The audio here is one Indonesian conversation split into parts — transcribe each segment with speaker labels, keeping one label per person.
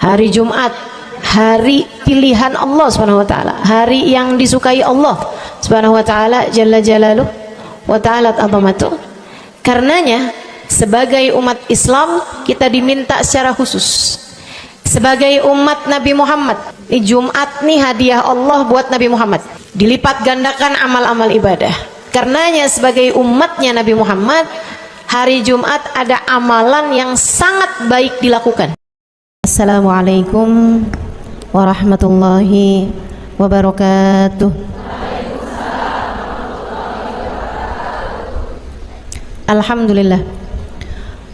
Speaker 1: Hari Jumat, hari pilihan Allah Subhanahu wa taala, hari yang disukai Allah Subhanahu wa taala jalla jalaluh wa ta'ala azamatuh. Karenanya sebagai umat Islam kita diminta secara khusus sebagai umat Nabi Muhammad, di Jumat nih hadiah Allah buat Nabi Muhammad, dilipat gandakan amal-amal ibadah. Karenanya sebagai umatnya Nabi Muhammad, hari Jumat ada amalan yang sangat baik dilakukan. Assalamualaikum warahmatullahi wabarakatuh. Alhamdulillah,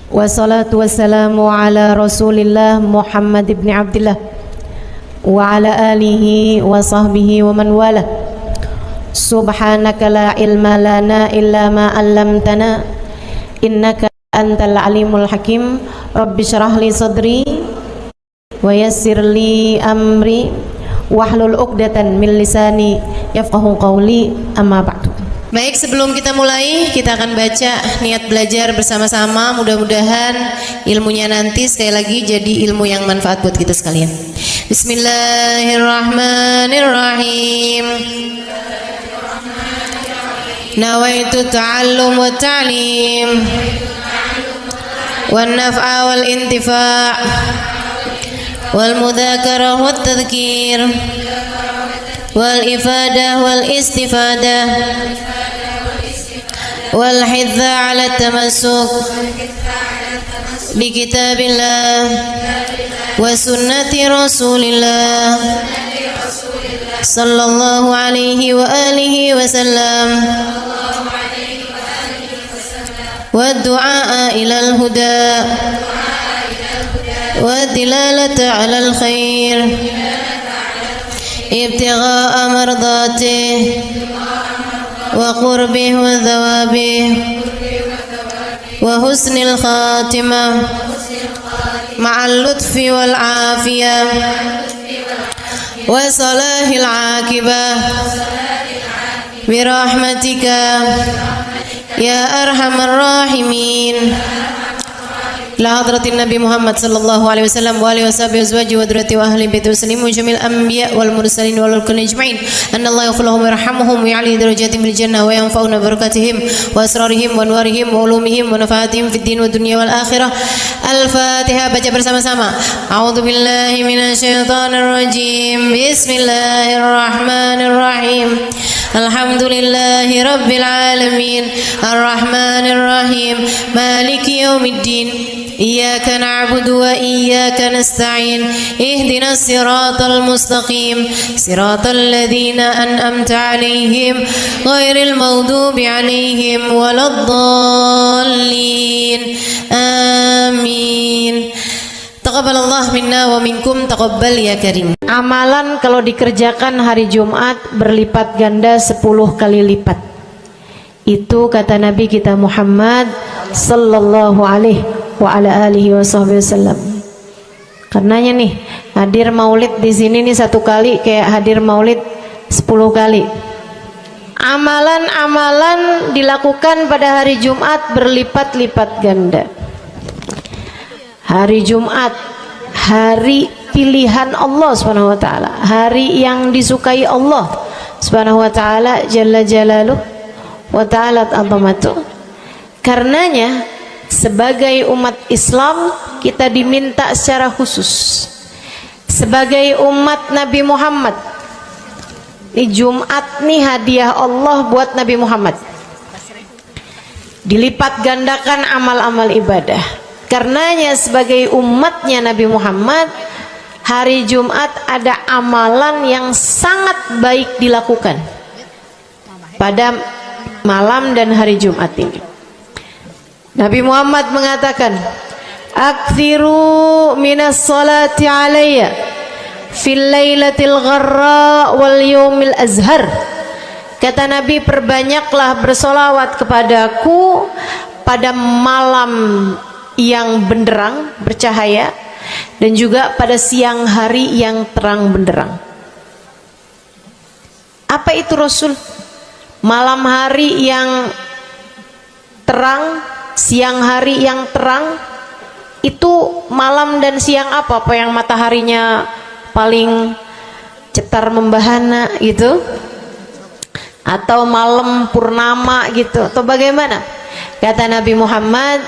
Speaker 1: wassalatu wassalamu ala rasulillah Muhammad ibn Abdillah wa ala alihi wa sahbihi wa man wala. Subhanaka la ilma lana illa ma 'allamtana innaka antal alimul hakim. Rabbi syrah li sadri wa yassir li amri wahlul 'uqdatan min lisani yafqahu qawli, amma ba'du. Baik, sebelum kita mulai, kita akan baca niat belajar bersama-sama. Mudah-mudahan ilmunya nanti sekali lagi jadi ilmu yang manfaat buat kita sekalian. Bismillahirrahmanirrahim. Nawaitu ta'allum wa ta'lim wan naf'a wal intifa' wal mudzakarah wat tadhkir wal ifadah wal istifadah wal hidza 'ala tamassuk bi kitabillah wa sunnati rasulillah sallallahu alaihi wa alihi wasallam wa du'a ilal huda wa dilalata 'alal khair ibtigha'a mardatih wa qurbih wa thawabih wa husnil khatimah ma'al lutfi wal afiyah wa salahil aqibah birahmatika ya arhamar rahimin. La hadratin Nabi Muhammad sallallahu alaihi wasallam wa alihi washabihi azwaji wa dzurriyyati wa ahli baiti muslimin jamil anbiya wal mursalin wal kulli ajma'in. Anna Allah yaghfiruhum wa yarhamuhum wa ya'li darajatihim fil jannah wa yanfa'una barakatihim wa asrarihim wa anwarihim wa ulumihim wa nafaatihim fid din wa dunya wal akhirah. Al-Fatihah, baca bersama-sama. A'udzu billahi minasyaitonir rajim. Bismillahirrahmanirrahim. Alhamdulillahi rabbil alamin. Arrahmanir rahim. Maliki yaumiddin. Iyyaka na'budu wa iyyaka nasta'in. Ihdinas siratal mustaqim. Siratal ladzina an'amta 'alaihim ghairil maghdubi 'alaihim waladdallin. Amin. Taqabbalallah minna wa minkum, taqabbal ya karim. Amalan kalau dikerjakan hari Jumat berlipat ganda 10 kali lipat. Itu kata Nabi kita Muhammad sallallahu alaihi wa ala alihi wasallam. Karenanya nih, hadir maulid di sini nih 1 kali kayak hadir maulid 10 kali. Amalan-amalan dilakukan pada hari Jumat berlipat-lipat ganda. Hari Jumat, hari pilihan Allah Subhanahu wa taala, hari yang disukai Allah Subhanahu wa taala jalla jalaluh wa ta'ala azamatuh. Karenanya sebagai umat Islam kita diminta secara khusus sebagai umat Nabi Muhammad, di Jumat nih hadiah Allah buat Nabi Muhammad, dilipat gandakan amal-amal ibadah. Karenanya sebagai umatnya Nabi Muhammad, hari Jumat ada amalan yang sangat baik dilakukan pada malam dan hari Jumat ini. Nabi Muhammad mengatakan, "Aktsiru minas salati alayya fil lailatil gharra wal yaumil azhar." Kata Nabi, perbanyaklah bersolawat kepadaku pada malam yang benderang, bercahaya, dan juga pada siang hari yang terang benderang. Apa itu Rasul? Malam hari yang terang, siang hari yang terang, Itu malam dan siang apa yang mataharinya paling cetar membahana gitu, atau malam purnama gitu, atau bagaimana? Kata Nabi Muhammad,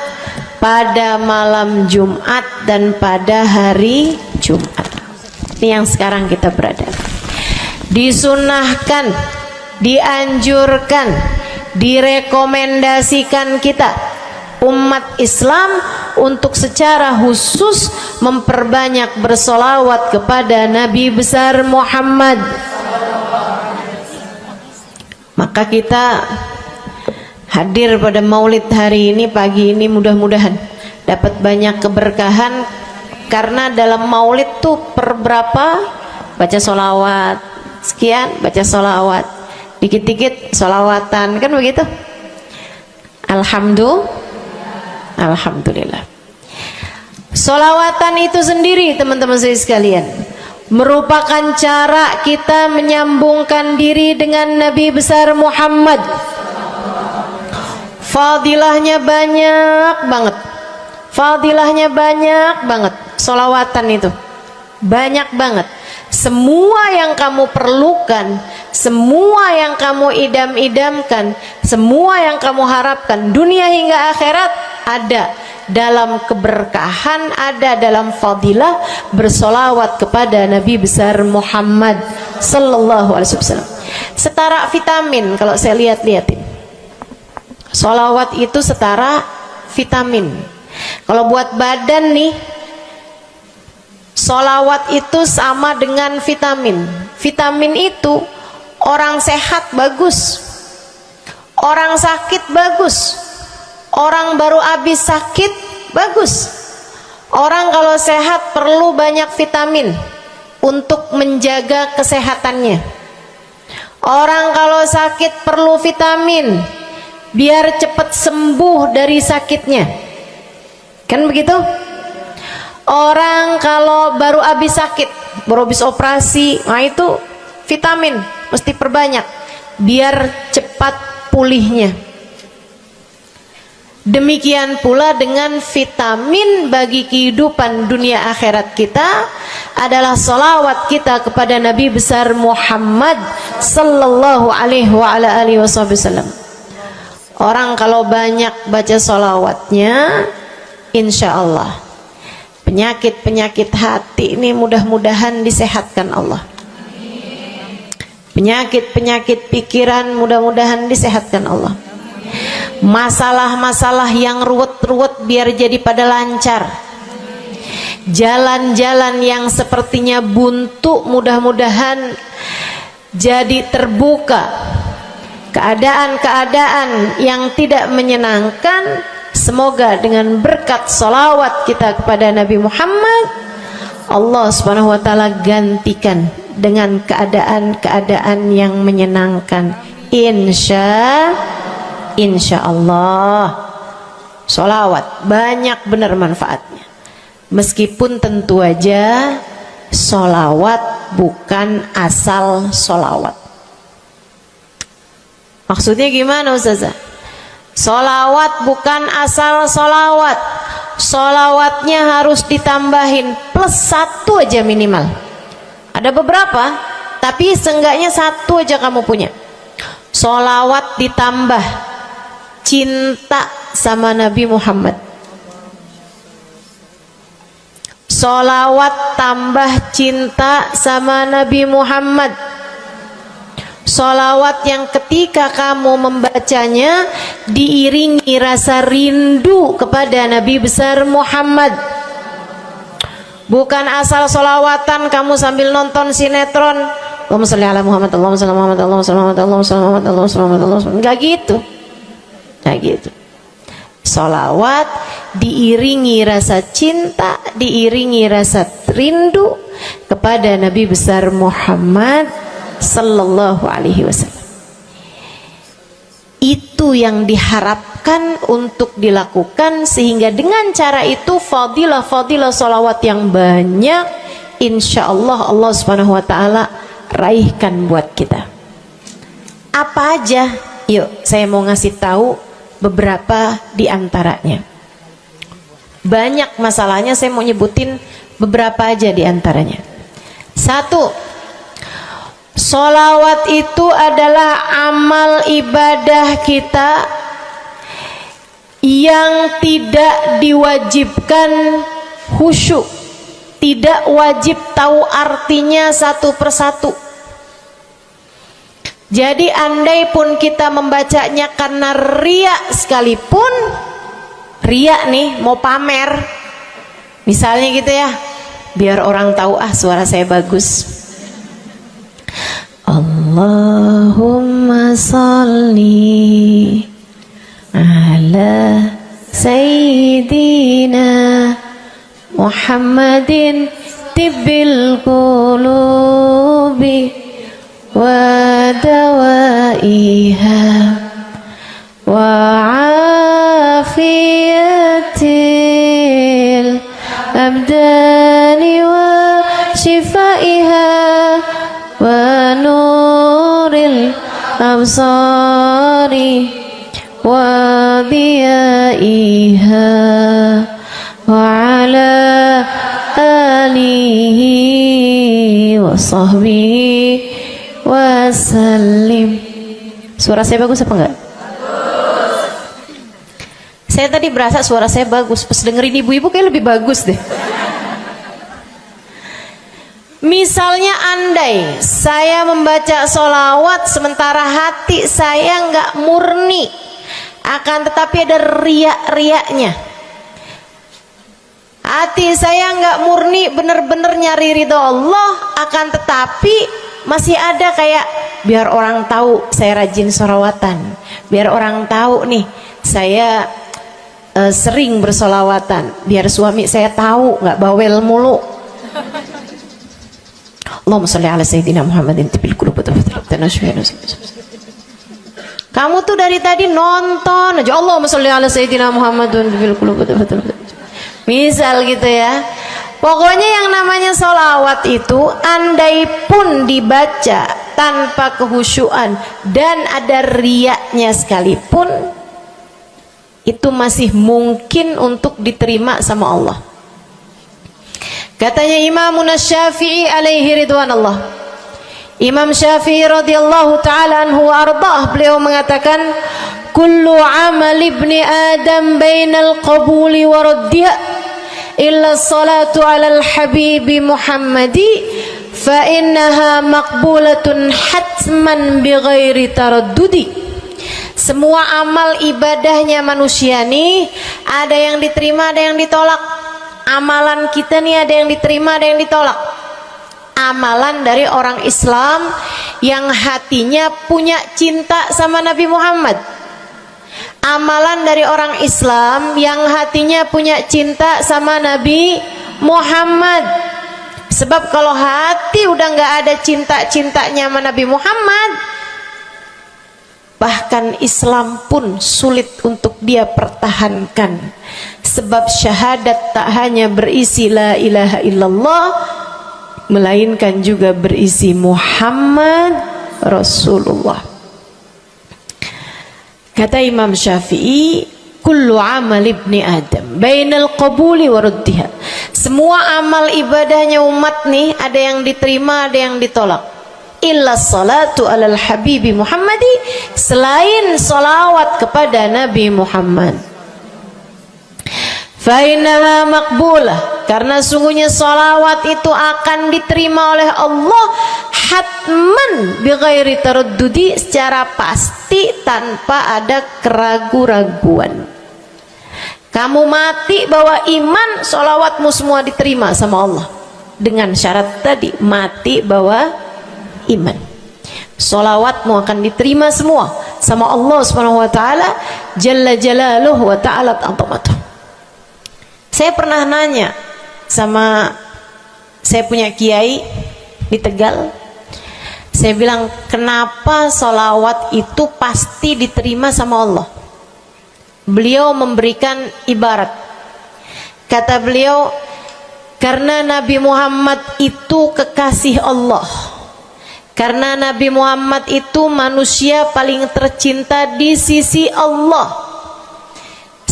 Speaker 1: pada malam Jumat dan pada hari Jumat. Ini yang sekarang kita berada. Disunahkan, dianjurkan, direkomendasikan kita umat Islam untuk secara khusus memperbanyak bersolawat kepada Nabi besar Muhammad. Maka kita hadir pada maulid hari ini, pagi ini, mudah-mudahan dapat banyak keberkahan, karena dalam maulid tuh per berapa baca solawat sekian, baca solawat dikit-dikit, solawatan, kan begitu. Alhamdulillah. Solawatan itu sendiri teman-teman saya sekalian merupakan cara kita menyambungkan diri dengan Nabi besar Muhammad. Fadilahnya banyak banget, fadilahnya banyak banget. Solawatan itu banyak banget. Semua yang kamu perlukan, semua yang kamu idam-idamkan, semua yang kamu harapkan, dunia hingga akhirat, ada dalam keberkahan, ada dalam fadilah bersolawat kepada Nabi besar Muhammad sallallahu alaihi wasallam. Setara vitamin kalau saya lihat-lihatin. Solawat itu setara vitamin. Kalau buat badan nih, solawat itu sama dengan vitamin. Vitamin itu orang sehat bagus, orang sakit bagus, orang baru habis sakit bagus. Orang kalau sehat perlu banyak vitamin untuk menjaga kesehatannya. Orang kalau sakit perlu vitamin biar cepat sembuh dari sakitnya, kan begitu? Orang kalau baru habis sakit, baru habis operasi, nah itu vitamin mesti perbanyak biar cepat pulihnya. Demikian pula dengan vitamin bagi kehidupan dunia akhirat kita adalah salawat kita kepada Nabi besar Muhammad sallallahu alaihi wasallam. Orang kalau banyak baca salawatnya, insya Allah penyakit-penyakit hati ini mudah-mudahan disehatkan Allah. Penyakit-penyakit pikiran mudah-mudahan disehatkan Allah. Masalah-masalah yang ruwet-ruwet biar jadi pada lancar. Jalan-jalan yang sepertinya buntu mudah-mudahan jadi terbuka. Keadaan-keadaan yang tidak menyenangkan, semoga dengan berkat salawat kita kepada Nabi Muhammad, Allah subhanahu wa ta'ala gantikan dengan keadaan-keadaan yang menyenangkan. Insya Allah. Salawat banyak benar manfaatnya. Meskipun tentu aja salawat bukan asal salawat. Maksudnya gimana Ustazah? Solawat bukan asal solawat. Solawatnya harus ditambahin plus 1 aja minimal. Ada beberapa, tapi seenggaknya 1 aja kamu punya. Solawat ditambah cinta sama Nabi Muhammad. Solawat tambah cinta sama Nabi Muhammad. Solawat yang ketika kamu membacanya diiringi rasa rindu kepada Nabi besar Muhammad. Bukan asal solawatan kamu sambil nonton sinetron, Allahumma sholli ala Muhammad, Allahumma sholli ala Muhammad, Allahumma sholli ala Muhammad, Allahumma sholli ala Muhammad, Allahumma sholli ala Muhammad. Enggak gitu. Enggak gitu. Solawat diiringi rasa cinta, diiringi rasa rindu kepada Nabi besar Muhammad sallallahu alaihi wasallam. Itu yang diharapkan untuk dilakukan, sehingga dengan cara itu fadilah-fadilah salawat yang banyak insya Allah Allah subhanahu wa ta'ala raihkan buat kita. Apa aja? Yuk saya mau ngasih tahu beberapa di antaranya. Banyak masalahnya, saya mau nyebutin beberapa aja di antaranya. Satu, sholawat itu adalah amal ibadah kita yang tidak diwajibkan khusyuk, tidak wajib tahu artinya satu persatu. Jadi andai pun kita membacanya karena riya sekalipun, riya nih mau pamer, misalnya gitu ya, biar orang tahu suara saya bagus. Allahumma sholli ala sayyidina Muhammadin tibbil qulubi wa dawaiha wa afiyatil abdani wa shifaiha wa nuril absari wa diyaiha wa ala alihi wa sahbihi wasallim. Suara saya bagus apa enggak? Bagus. Saya tadi berasa suara saya bagus, pas dengerin ibu-ibu kayak lebih bagus deh. Misalnya andai saya membaca sholawat sementara hati saya enggak murni, akan tetapi ada riak-riaknya. Hati saya enggak murni bener-bener nyari ridho Allah, akan tetapi masih ada kayak biar orang tahu saya rajin sholawatan, biar orang tahu nih saya sering bersolawatan, biar suami saya tahu nggak bawel mulu. Allahumma sholli ala sayyidina Muhammadin tibil qulubi. Kamu tuh dari tadi nonton aja Allahumma sholli ala sayyidina Muhammadin tibil qulubi. Misal gitu ya. Pokoknya yang namanya sholawat itu andai pun dibaca tanpa kehusyuan dan ada riaknya sekalipun, itu masih mungkin untuk diterima sama Allah. Katanya Imam Syafi'i alaihi ridwanullah, Imam Syafi'i radhiyallahu ta'ala anhu wa ardhah, beliau mengatakan kullu amal ibni adam bainal qabuli wa raddiha illa salatu alal habibi Muhammadi fa innaha maqbulatun hatman bighairi taraddudi. Semua amal ibadahnya manusia nih ada yang diterima, ada yang ditolak. Amalan kita nih ada yang diterima, ada yang ditolak. Amalan dari orang Islam yang hatinya punya cinta sama Nabi Muhammad, amalan dari orang Islam yang hatinya punya cinta sama Nabi Muhammad. Sebab kalau hati udah nggak ada cinta-cintanya sama Nabi Muhammad, bahkan Islam pun sulit untuk dia pertahankan. Sebab syahadat tak hanya berisi la ilaha illallah, melainkan juga berisi Muhammad Rasulullah. Kata Imam Syafi'i, kullu amal ibni adam bainal qabuli wa raddiha. Semua amal ibadahnya umat nih ada yang diterima, ada yang ditolak. Illa salatu alal habibi Muhammadi, selain salawat kepada Nabi Muhammad. Fa innaha maqbulah, karena sungguhnya salawat itu akan diterima oleh Allah hatman bighairi taraddudi, secara pasti tanpa ada keraguan-raguan. Kamu mati bawa iman, sholawatmu semua diterima sama Allah. Dengan syarat tadi, mati bawa iman, sholawatmu akan diterima semua sama Allah subhanahu wa ta'ala jalla jalaluhu wa ta'ala azamatuh. Saya pernah nanya sama saya punya kiai di Tegal, saya bilang, kenapa sholawat itu pasti diterima sama Allah? Beliau memberikan ibarat, kata beliau, karena Nabi Muhammad itu kekasih Allah, karena Nabi Muhammad itu manusia paling tercinta di sisi Allah.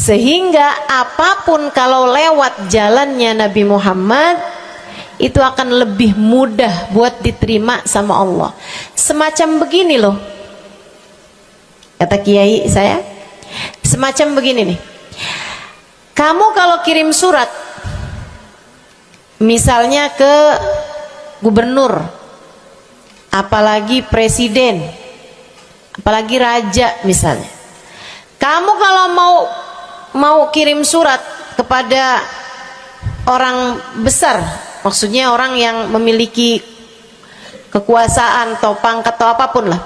Speaker 1: Sehingga apapun kalau lewat jalannya Nabi Muhammad itu akan lebih mudah buat diterima sama Allah. Semacam begini loh, kata kiai saya, semacam begini nih. Kamu kalau kirim surat misalnya ke gubernur, apalagi presiden, apalagi raja misalnya, kamu kalau mau kirim surat kepada orang besar, maksudnya orang yang memiliki kekuasaan atau pangkat atau apapun lah.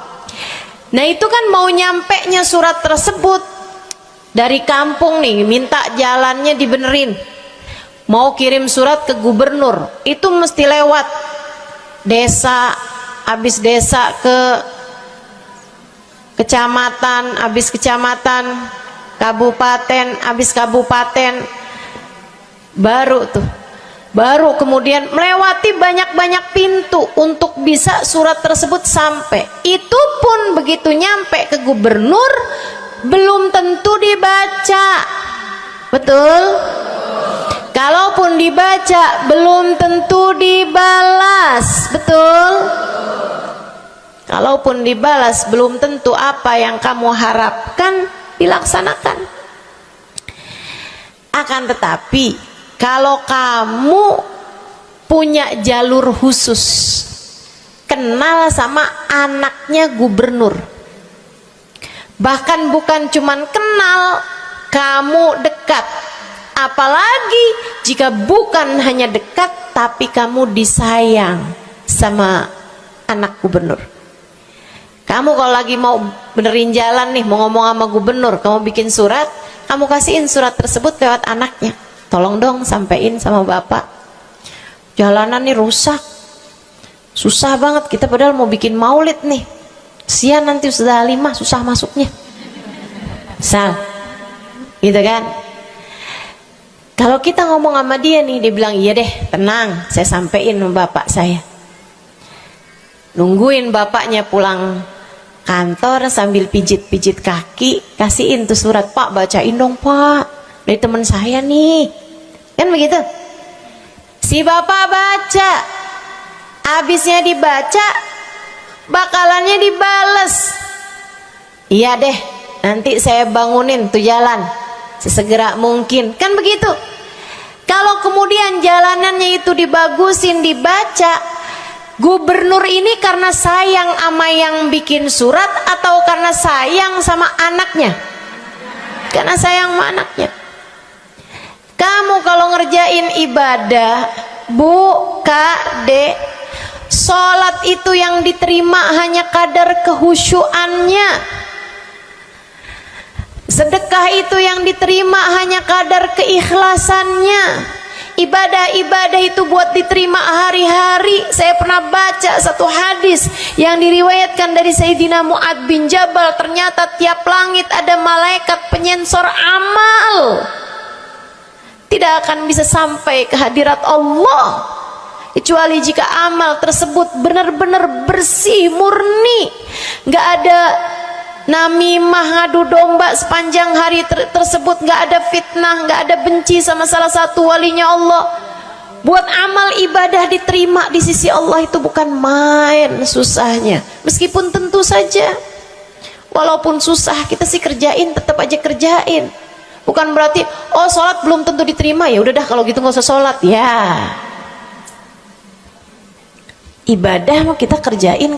Speaker 1: Nah itu kan mau nyampe nya surat tersebut dari kampung nih, minta jalannya dibenerin, mau kirim surat ke gubernur, itu mesti lewat desa, habis desa ke kecamatan, habis kecamatan, kabupaten, habis kabupaten, baru kemudian melewati banyak-banyak pintu untuk bisa surat tersebut sampai. Itu pun begitu nyampe ke gubernur belum tentu dibaca, betul? Kalaupun dibaca belum tentu dibalas, betul? Kalaupun dibalas belum tentu apa yang kamu harapkan dilaksanakan. Akan tetapi kalau kamu punya jalur khusus, kenal sama anaknya gubernur, bahkan bukan cuman kenal, kamu dekat, apalagi jika bukan hanya dekat tapi kamu disayang sama anak gubernur. Kamu kalau lagi mau benerin jalan nih, mau ngomong sama gubernur, kamu bikin surat, kamu kasihin surat tersebut lewat anaknya, tolong dong sampein sama bapak, jalanan nih rusak, susah banget, kita padahal mau bikin maulid nih, sian nanti sudah 5 susah masuknya, misal gitu kan. Kalau kita ngomong sama dia nih, dia bilang iya deh, tenang, saya sampein sama bapak saya. Nungguin bapaknya pulang kantor sambil pijit-pijit kaki, kasihin tuh surat, Pak bacain dong Pak, dari teman saya nih, kan begitu. Si bapak baca, habisnya dibaca, bakalannya dibales, iya deh, nanti saya bangunin tuh jalan sesegera mungkin, kan begitu. Kalau kemudian jalanannya itu dibagusin, dibaca, gubernur ini karena sayang sama yang bikin surat atau karena sayang sama anaknya? Karena sayang sama anaknya. Kamu kalau ngerjain ibadah, Bu, Kak, Dek, sholat itu yang diterima hanya kadar kehusyuannya. Sedekah itu yang diterima hanya kadar keikhlasannya. Ibadah-ibadah itu buat diterima hari-hari. Saya pernah baca satu hadis yang diriwayatkan dari Sayyidina Mu'ad bin Jabal, ternyata tiap langit ada malaikat penyensor amal, tidak akan bisa sampai ke hadirat Allah kecuali jika amal tersebut benar-benar bersih, murni, nggak ada namimah, ngadu domba sepanjang hari tersebut, nggak ada fitnah, nggak ada benci sama salah satu walinya Allah. Buat amal ibadah diterima di sisi Allah itu bukan main susahnya. Meskipun tentu saja walaupun susah kita sih kerjain, tetap aja kerjain. Bukan berarti oh sholat belum tentu diterima, ya udah dah kalau gitu nggak usah sholat ya. Ibadah mau kita kerjain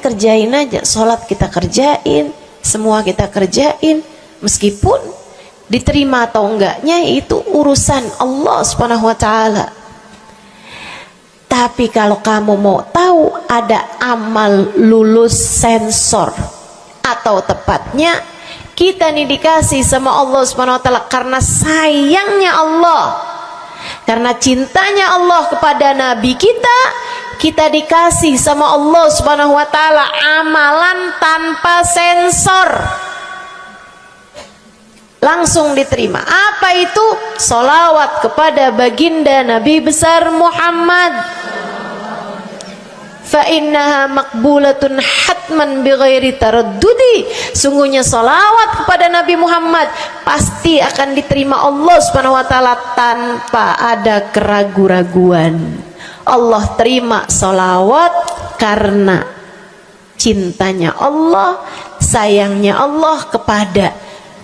Speaker 1: aja, sholat kita kerjain, semua kita kerjain, meskipun diterima atau enggaknya itu urusan Allah Subhanahu wa taala. Tapi kalau kamu mau tahu, ada amal lulus sensor, atau tepatnya kita nih dikasih sama Allah Subhanahu wa taala karena sayangnya Allah, karena cintanya Allah kepada nabi kita, kita dikasih sama Allah Subhanahu wa taala amalan tanpa sensor, langsung diterima. Apa itu? Sholawat kepada baginda Nabi besar Muhammad. fa innaha maqbulatun hatman bighairi taraddudi. Sungguhnya salawat kepada Nabi Muhammad pasti akan diterima Allah Subhanahu wa taala tanpa ada keraguan-raguan. Allah terima salawat karena cintanya Allah, sayangnya Allah kepada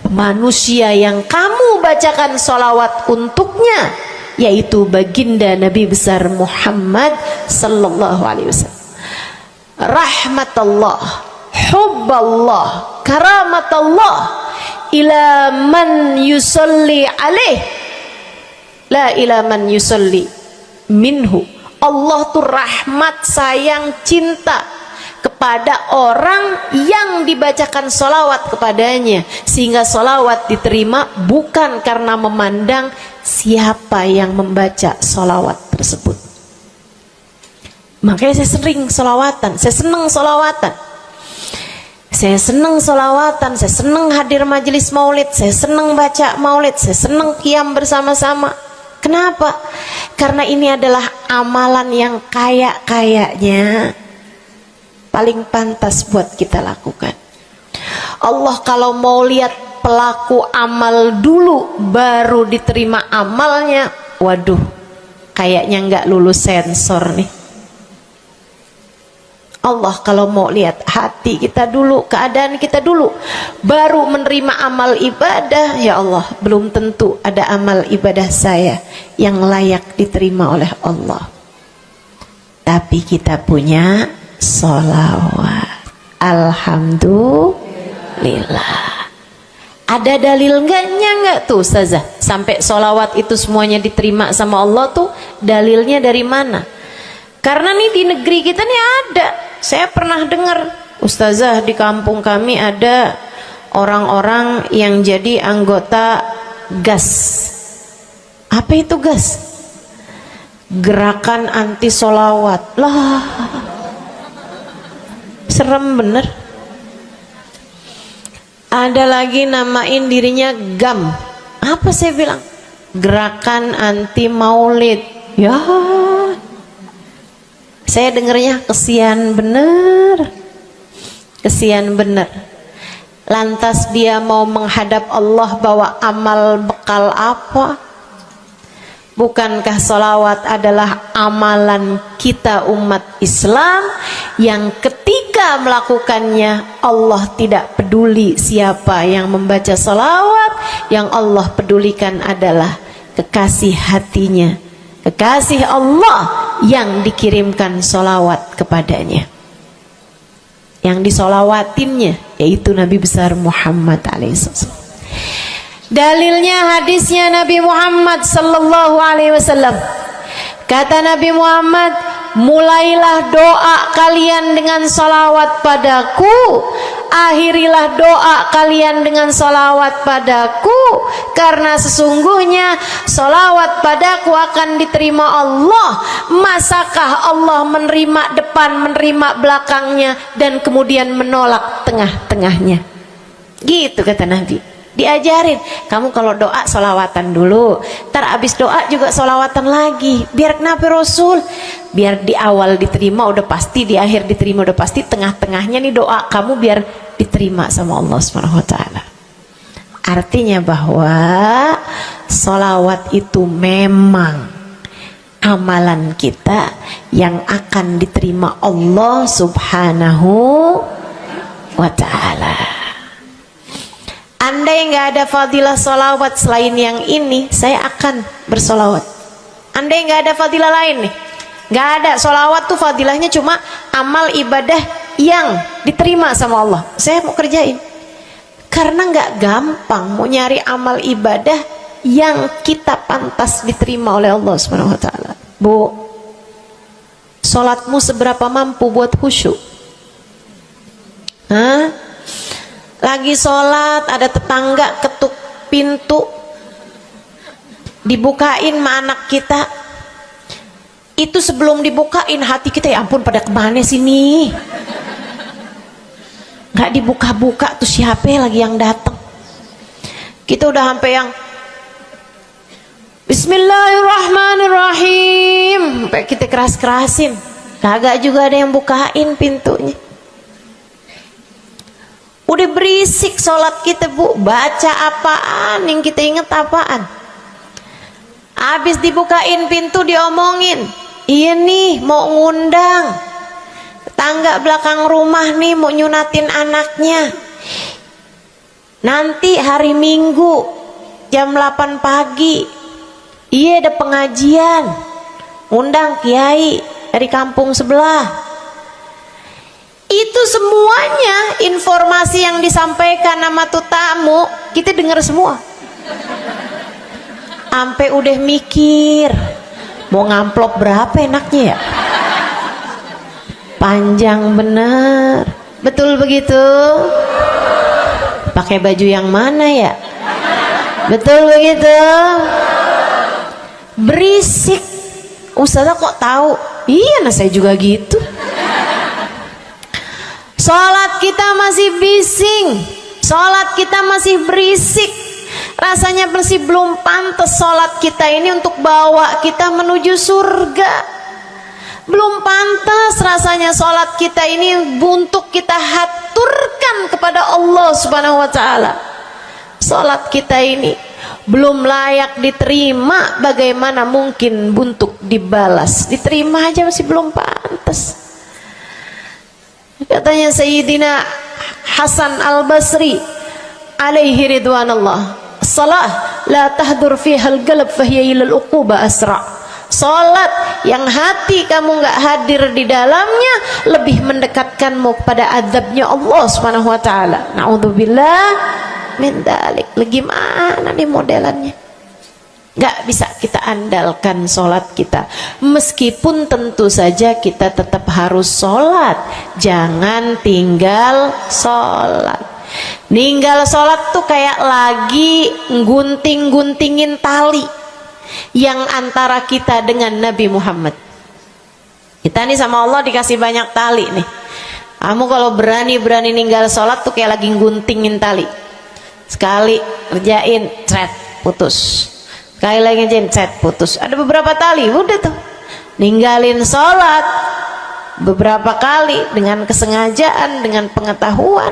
Speaker 1: manusia yang kamu bacakan salawat untuknya, yaitu baginda Nabi besar Muhammad sallallahu alaihi wasallam. Rahmatullah, hubballah, karamatullah ila man yusalli alaih, la ila man yusalli minhu. Allah tuh rahmat, sayang, cinta kepada orang yang dibacakan solawat kepadanya, sehingga solawat diterima bukan karena memandang siapa yang membaca solawat tersebut. Makanya saya sering solawatan, saya senang solawatan, saya senang solawatan, saya senang hadir majelis maulid, saya senang baca maulid, saya senang qiyam bersama-sama. Kenapa? Karena ini adalah amalan yang kayaknya paling pantas buat kita lakukan. Allah kalau mau lihat pelaku amal dulu baru diterima amalnya, waduh, kayaknya nggak lulus sensor nih. Allah kalau mau lihat hati kita dulu, keadaan kita dulu, baru menerima amal ibadah, ya Allah, belum tentu ada amal ibadah saya yang layak diterima oleh Allah. Tapi kita punya sholawat, alhamdulillah. Ada dalil nggak tuh Ustazah sampai sholawat itu semuanya diterima sama Allah tuh? Dalilnya dari mana? Karena nih di negeri kita nih ada, saya pernah dengar Ustazah, di kampung kami ada orang-orang yang jadi anggota GAS. Apa itu GAS? Gerakan anti sholawat. Lah, serem bener. Ada lagi namain dirinya GAM. Apa saya bilang? Gerakan anti maulid. Ya, saya dengernya kesian bener, kesian bener. Lantas dia mau menghadap Allah bawa amal bekal apa? Bukankah sholawat adalah amalan kita umat Islam yang ketika melakukannya Allah tidak peduli siapa yang membaca sholawat, yang Allah pedulikan adalah kekasih hatinya, kekasih Allah yang dikirimkan sholawat kepadanya, yang disolawatinnya yaitu Nabi besar Muhammad alaihissalam. Dalilnya hadisnya Nabi Muhammad sallallahu alaihi wasallam. Kata Nabi Muhammad, mulailah doa kalian dengan salawat padaku, akhirilah doa kalian dengan salawat padaku, karena sesungguhnya salawat padaku akan diterima Allah. Masakah Allah menerima depan, menerima belakangnya, dan kemudian menolak tengah-tengahnya? Gitu kata Nabi. Diajarin, kamu kalau doa solawatan dulu, ntar abis doa juga solawatan lagi. Biar kenapa Rasul? Biar di awal diterima udah pasti, di akhir diterima udah pasti, tengah-tengahnya nih doa kamu biar diterima sama Allah Subhanahu wa taala. Artinya bahwa solawat itu memang amalan kita yang akan diterima Allah Subhanahu wa taala. Andai nggak ada fadilah solawat selain yang ini, saya akan bersolawat. Andai nggak ada fadilah lain nih, nggak ada solawat tuh fadilahnya cuma amal ibadah yang diterima sama Allah, saya mau kerjain. Karena nggak gampang mau nyari amal ibadah yang kita pantas diterima oleh Allah Subhanahu wa taala. Bu, sholatmu seberapa mampu buat khusyuk? Hah? Lagi sholat ada tetangga ketuk pintu, dibukain sama anak kita. Itu sebelum dibukain hati kita, ya ampun pada kemana sini? Gak dibuka-buka tuh siapa lagi yang datang? Kita udah sampai yang Bismillahirrahmanirrahim, sampai kita keras-kerasin. kagak juga ada yang bukain pintunya. Udah berisik sholat kita Bu, baca apaan, yang kita inget apaan. Habis dibukain pintu diomongin, iya nih mau ngundang tetangga belakang rumah nih, mau nyunatin anaknya nanti hari Minggu jam 8 pagi. Iya ada pengajian, undang kiai dari kampung sebelah. Itu semuanya informasi yang disampaikan sama tuh tamu kita dengar semua. Sampai udah mikir mau ngamplop berapa enaknya ya. Panjang bener, betul begitu? Pakai baju yang mana ya? Betul begitu? Berisik. Ustazah kok tahu? Iya, nah saya juga gitu. Sholat kita masih bising, sholat kita masih berisik. Rasanya masih belum pantas sholat kita ini untuk bawa kita menuju surga. Belum pantas rasanya sholat kita ini untuk kita haturkan kepada Allah Subhanahu wa ta'ala. Sholat kita ini belum layak diterima, bagaimana mungkin untuk dibalas? Diterima aja masih belum pantas. Katanya Sayyidina Hasan Al-Basri alaihi ridwanallah, salah la tahdur fiha al-qalb fahiya ila al-uquba asra. Salat yang hati kamu nggak hadir di dalamnya lebih mendekatkanmu kepada azabnya Allah Subhanahu wa taala. Naudzubillah min dzalik. Gimana nih modelannya? Gak bisa kita andalkan sholat kita, meskipun tentu saja kita tetap harus sholat. Jangan tinggal sholat. Ninggal sholat tuh kayak lagi gunting-guntingin tali yang antara kita dengan Nabi Muhammad. Kita nih sama Allah dikasih banyak tali nih. Kamu kalau berani-berani ninggal sholat tuh kayak lagi guntingin tali. Sekali kerjain, cret, putus. Sekali lagi cet, putus. Ada beberapa tali, udah tuh ninggalin sholat beberapa kali dengan kesengajaan, dengan pengetahuan,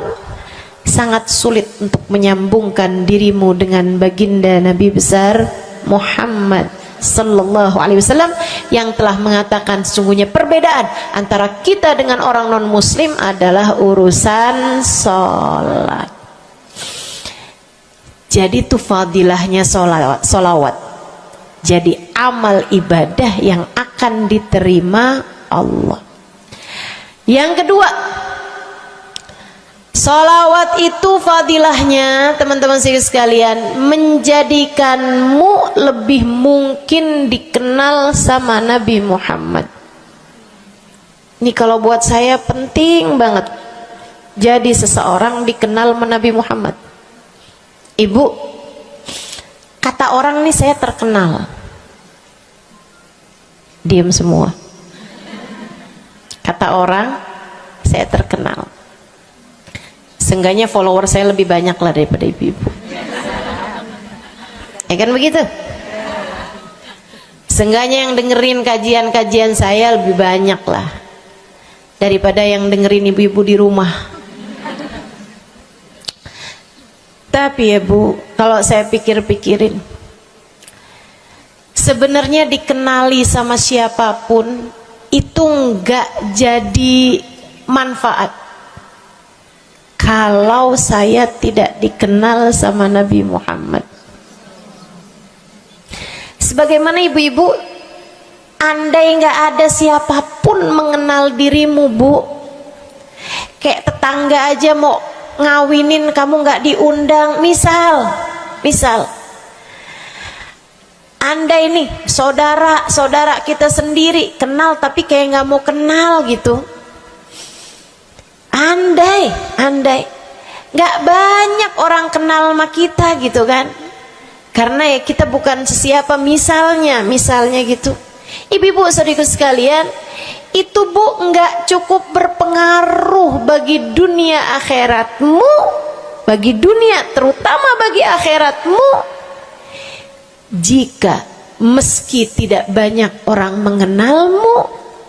Speaker 1: sangat sulit untuk menyambungkan dirimu dengan baginda Nabi besar Muhammad sallallahu alaihi wasallam yang telah mengatakan sesungguhnya perbedaan antara kita dengan orang non muslim adalah urusan sholat. Jadi itu fadilahnya solawat. Jadi amal ibadah yang akan diterima Allah. Yang kedua, solawat itu fadilahnya teman-teman sekalian menjadikanmu lebih mungkin dikenal sama Nabi Muhammad. Ini kalau buat saya penting banget. Jadi seseorang dikenal sama Nabi Muhammad. Ibu, kata orang nih saya terkenal. Diam semua. Kata orang saya terkenal. Seenggaknya follower saya lebih banyak lah daripada ibu-ibu. Ya kan begitu? Seenggaknya yang dengerin kajian-kajian saya lebih banyak lah daripada yang dengerin ibu-ibu di rumah. Tapi ya Bu, kalau saya pikir-pikirin, sebenarnya dikenali sama siapapun itu enggak jadi manfaat kalau saya tidak dikenal sama Nabi Muhammad. Sebagaimana ibu-ibu, andai enggak ada siapapun mengenal dirimu Bu, kayak tetangga aja mau ngawinin kamu nggak diundang, misal andai nih saudara kita sendiri kenal tapi kayak nggak mau kenal gitu, andai nggak banyak orang kenal sama kita gitu kan, karena ya kita bukan sesiapa, misalnya gitu. Ibu-ibu saudaraku sekalian, itu Bu nggak cukup berpengaruh bagi dunia akhiratmu, bagi dunia terutama bagi akhiratmu, jika meski tidak banyak orang mengenalmu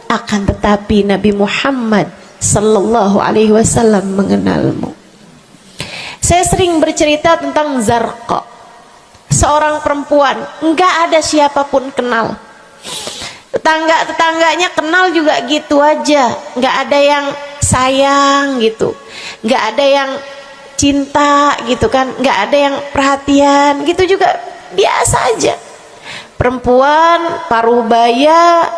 Speaker 1: akan tetapi Nabi Muhammad sallallahu alaihi wasallam mengenalmu. Saya sering bercerita tentang Zarqa, seorang perempuan, enggak ada siapapun kenal. Tetangga-tetangganya kenal juga gitu aja, enggak ada yang sayang gitu, enggak ada yang cinta gitu kan, enggak ada yang perhatian gitu, juga biasa aja. Perempuan paruh baya,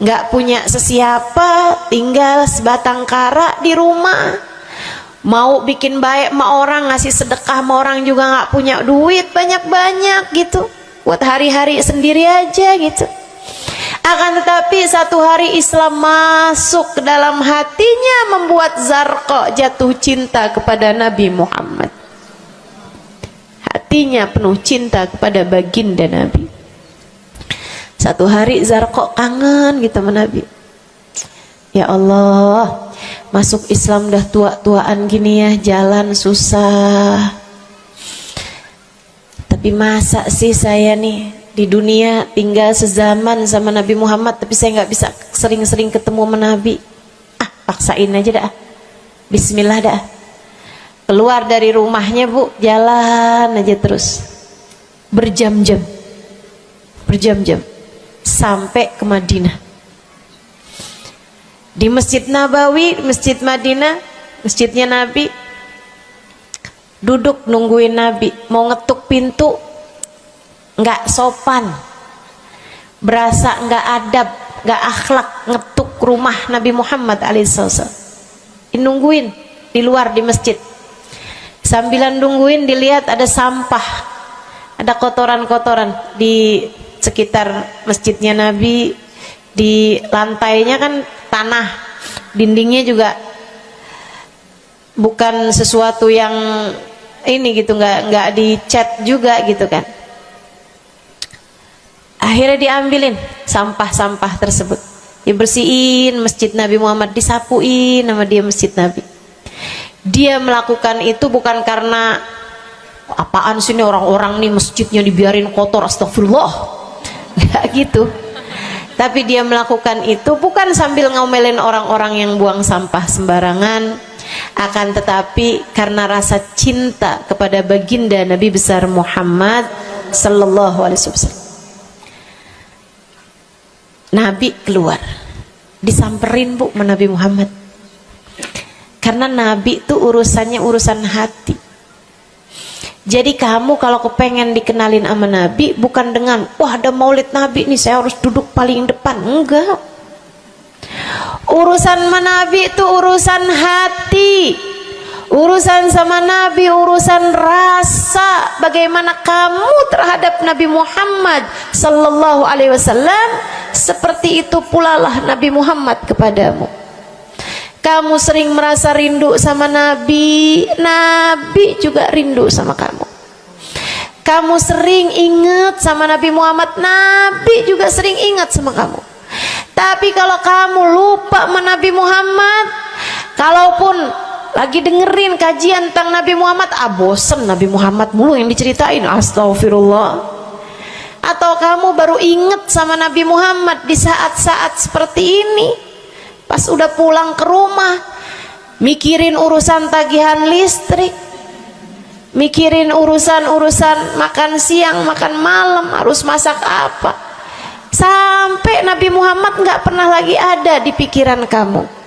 Speaker 1: nggak punya sesiapa, tinggal sebatang kara di rumah. Mau bikin baik sama orang, ngasih sedekah sama orang juga nggak punya duit banyak-banyak gitu, buat hari-hari sendiri aja gitu. Akan tetapi satu hari Islam masuk ke dalam hatinya, membuat Zarqa jatuh cinta kepada Nabi Muhammad. Hatinya penuh cinta kepada baginda Nabi. Satu hari Zarqa kangen gitu sama Nabi. Ya Allah, masuk Islam dah tua-tuaan gini ya, jalan susah. Tapi masa sih saya nih di dunia tinggal sezaman sama Nabi Muhammad, tapi saya nggak bisa sering-sering ketemu sama Nabi. Paksain aja dah. Bismillah dah. Keluar dari rumahnya bu, jalan aja terus berjam-jam sampai ke Madinah. Di Masjid Nabawi, Masjid Madinah, masjidnya Nabi, duduk nungguin Nabi. Mau ngetuk pintu nggak sopan, berasa nggak adab, nggak akhlak, ngetuk rumah Nabi Muhammad alaihissalam. Nungguin di luar di masjid. Sambilan nungguin dilihat ada sampah, ada kotoran-kotoran di sekitar masjidnya Nabi. Di lantainya kan tanah, dindingnya juga bukan sesuatu yang ini gitu, nggak dicat juga gitu kan. Akhirnya diambilin sampah-sampah tersebut, dibersihin masjid Nabi Muhammad, disapuin nama dia masjid Nabi. Dia melakukan itu bukan karena apaan sih ini orang-orang nih masjidnya dibiarin kotor, astagfirullah, nggak gitu. Tapi dia melakukan itu bukan sambil ngomelin orang-orang yang buang sampah sembarangan, akan tetapi karena rasa cinta kepada baginda Nabi besar Muhammad sallallahu alaihi wasallam. Nabi keluar, disamperin bu sama Nabi Muhammad. Karena Nabi itu urusannya urusan hati. Jadi kamu kalau kepengen dikenalin sama Nabi, bukan dengan wah ada maulid Nabi nih saya harus duduk paling depan, enggak. Urusan sama Nabi itu urusan hati. Urusan sama Nabi urusan rasa, bagaimana kamu terhadap Nabi Muhammad sallallahu alaihi wasallam, seperti itu pula lah Nabi Muhammad kepadamu. Kamu sering merasa rindu sama Nabi, Nabi juga rindu sama kamu. Kamu sering ingat sama Nabi Muhammad, Nabi juga sering ingat sama kamu. Tapi kalau kamu lupa sama Nabi Muhammad, kalaupun lagi dengerin kajian tentang Nabi Muhammad, bosen Nabi Muhammad mulu yang diceritain, astagfirullah. Atau kamu baru ingat sama Nabi Muhammad di saat-saat seperti ini, pas udah pulang ke rumah, mikirin urusan tagihan listrik, mikirin urusan makan siang, makan malam, harus masak apa, sampai Nabi Muhammad nggak pernah lagi ada di pikiran kamu.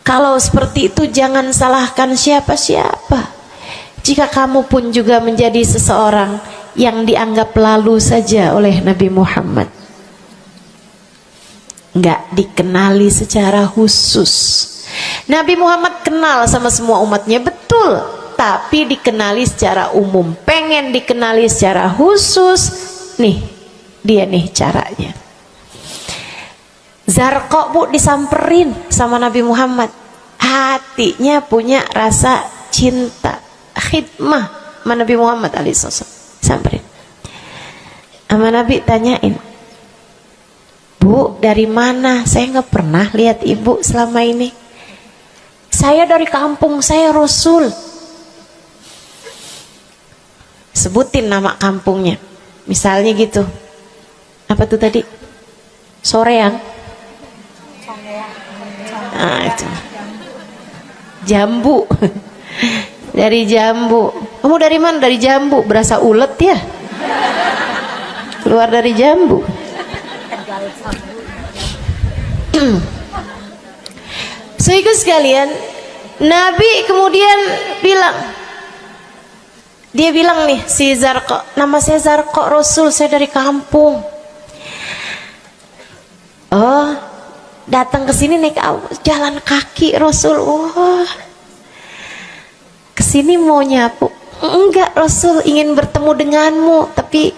Speaker 1: Kalau seperti itu jangan salahkan siapa-siapa. Jika kamu pun juga menjadi seseorang yang dianggap lalu saja oleh Nabi Muhammad, nggak dikenali secara khusus. Nabi Muhammad kenal sama semua umatnya, betul, tapi dikenali secara umum. Pengen dikenali secara khusus, nih dia nih caranya. Zarqa bu disamperin sama Nabi Muhammad, hatinya punya rasa cinta, khidmah sama Nabi Muhammad alaihissalam. Samperin sama Nabi, tanyain, Bu, dari mana? Saya nggak pernah lihat ibu selama ini. Saya dari kampung saya Rasul. Sebutin nama kampungnya. Misalnya gitu. Apa tuh tadi? Soreang. Nah, itu. Jambu. Dari jambu. Kamu dari mana? Dari jambu. Berasa ulet ya? Keluar dari jambu. Saudara sekalian, Nabi kemudian bilang, dia bilang nih si Zarqa, nama saya Zarqa Rasul, saya dari kampung. Oh, datang ke sini naik jalan kaki Rasul. Wah, kesini mau nyapu? Enggak Rasul, ingin bertemu denganmu, tapi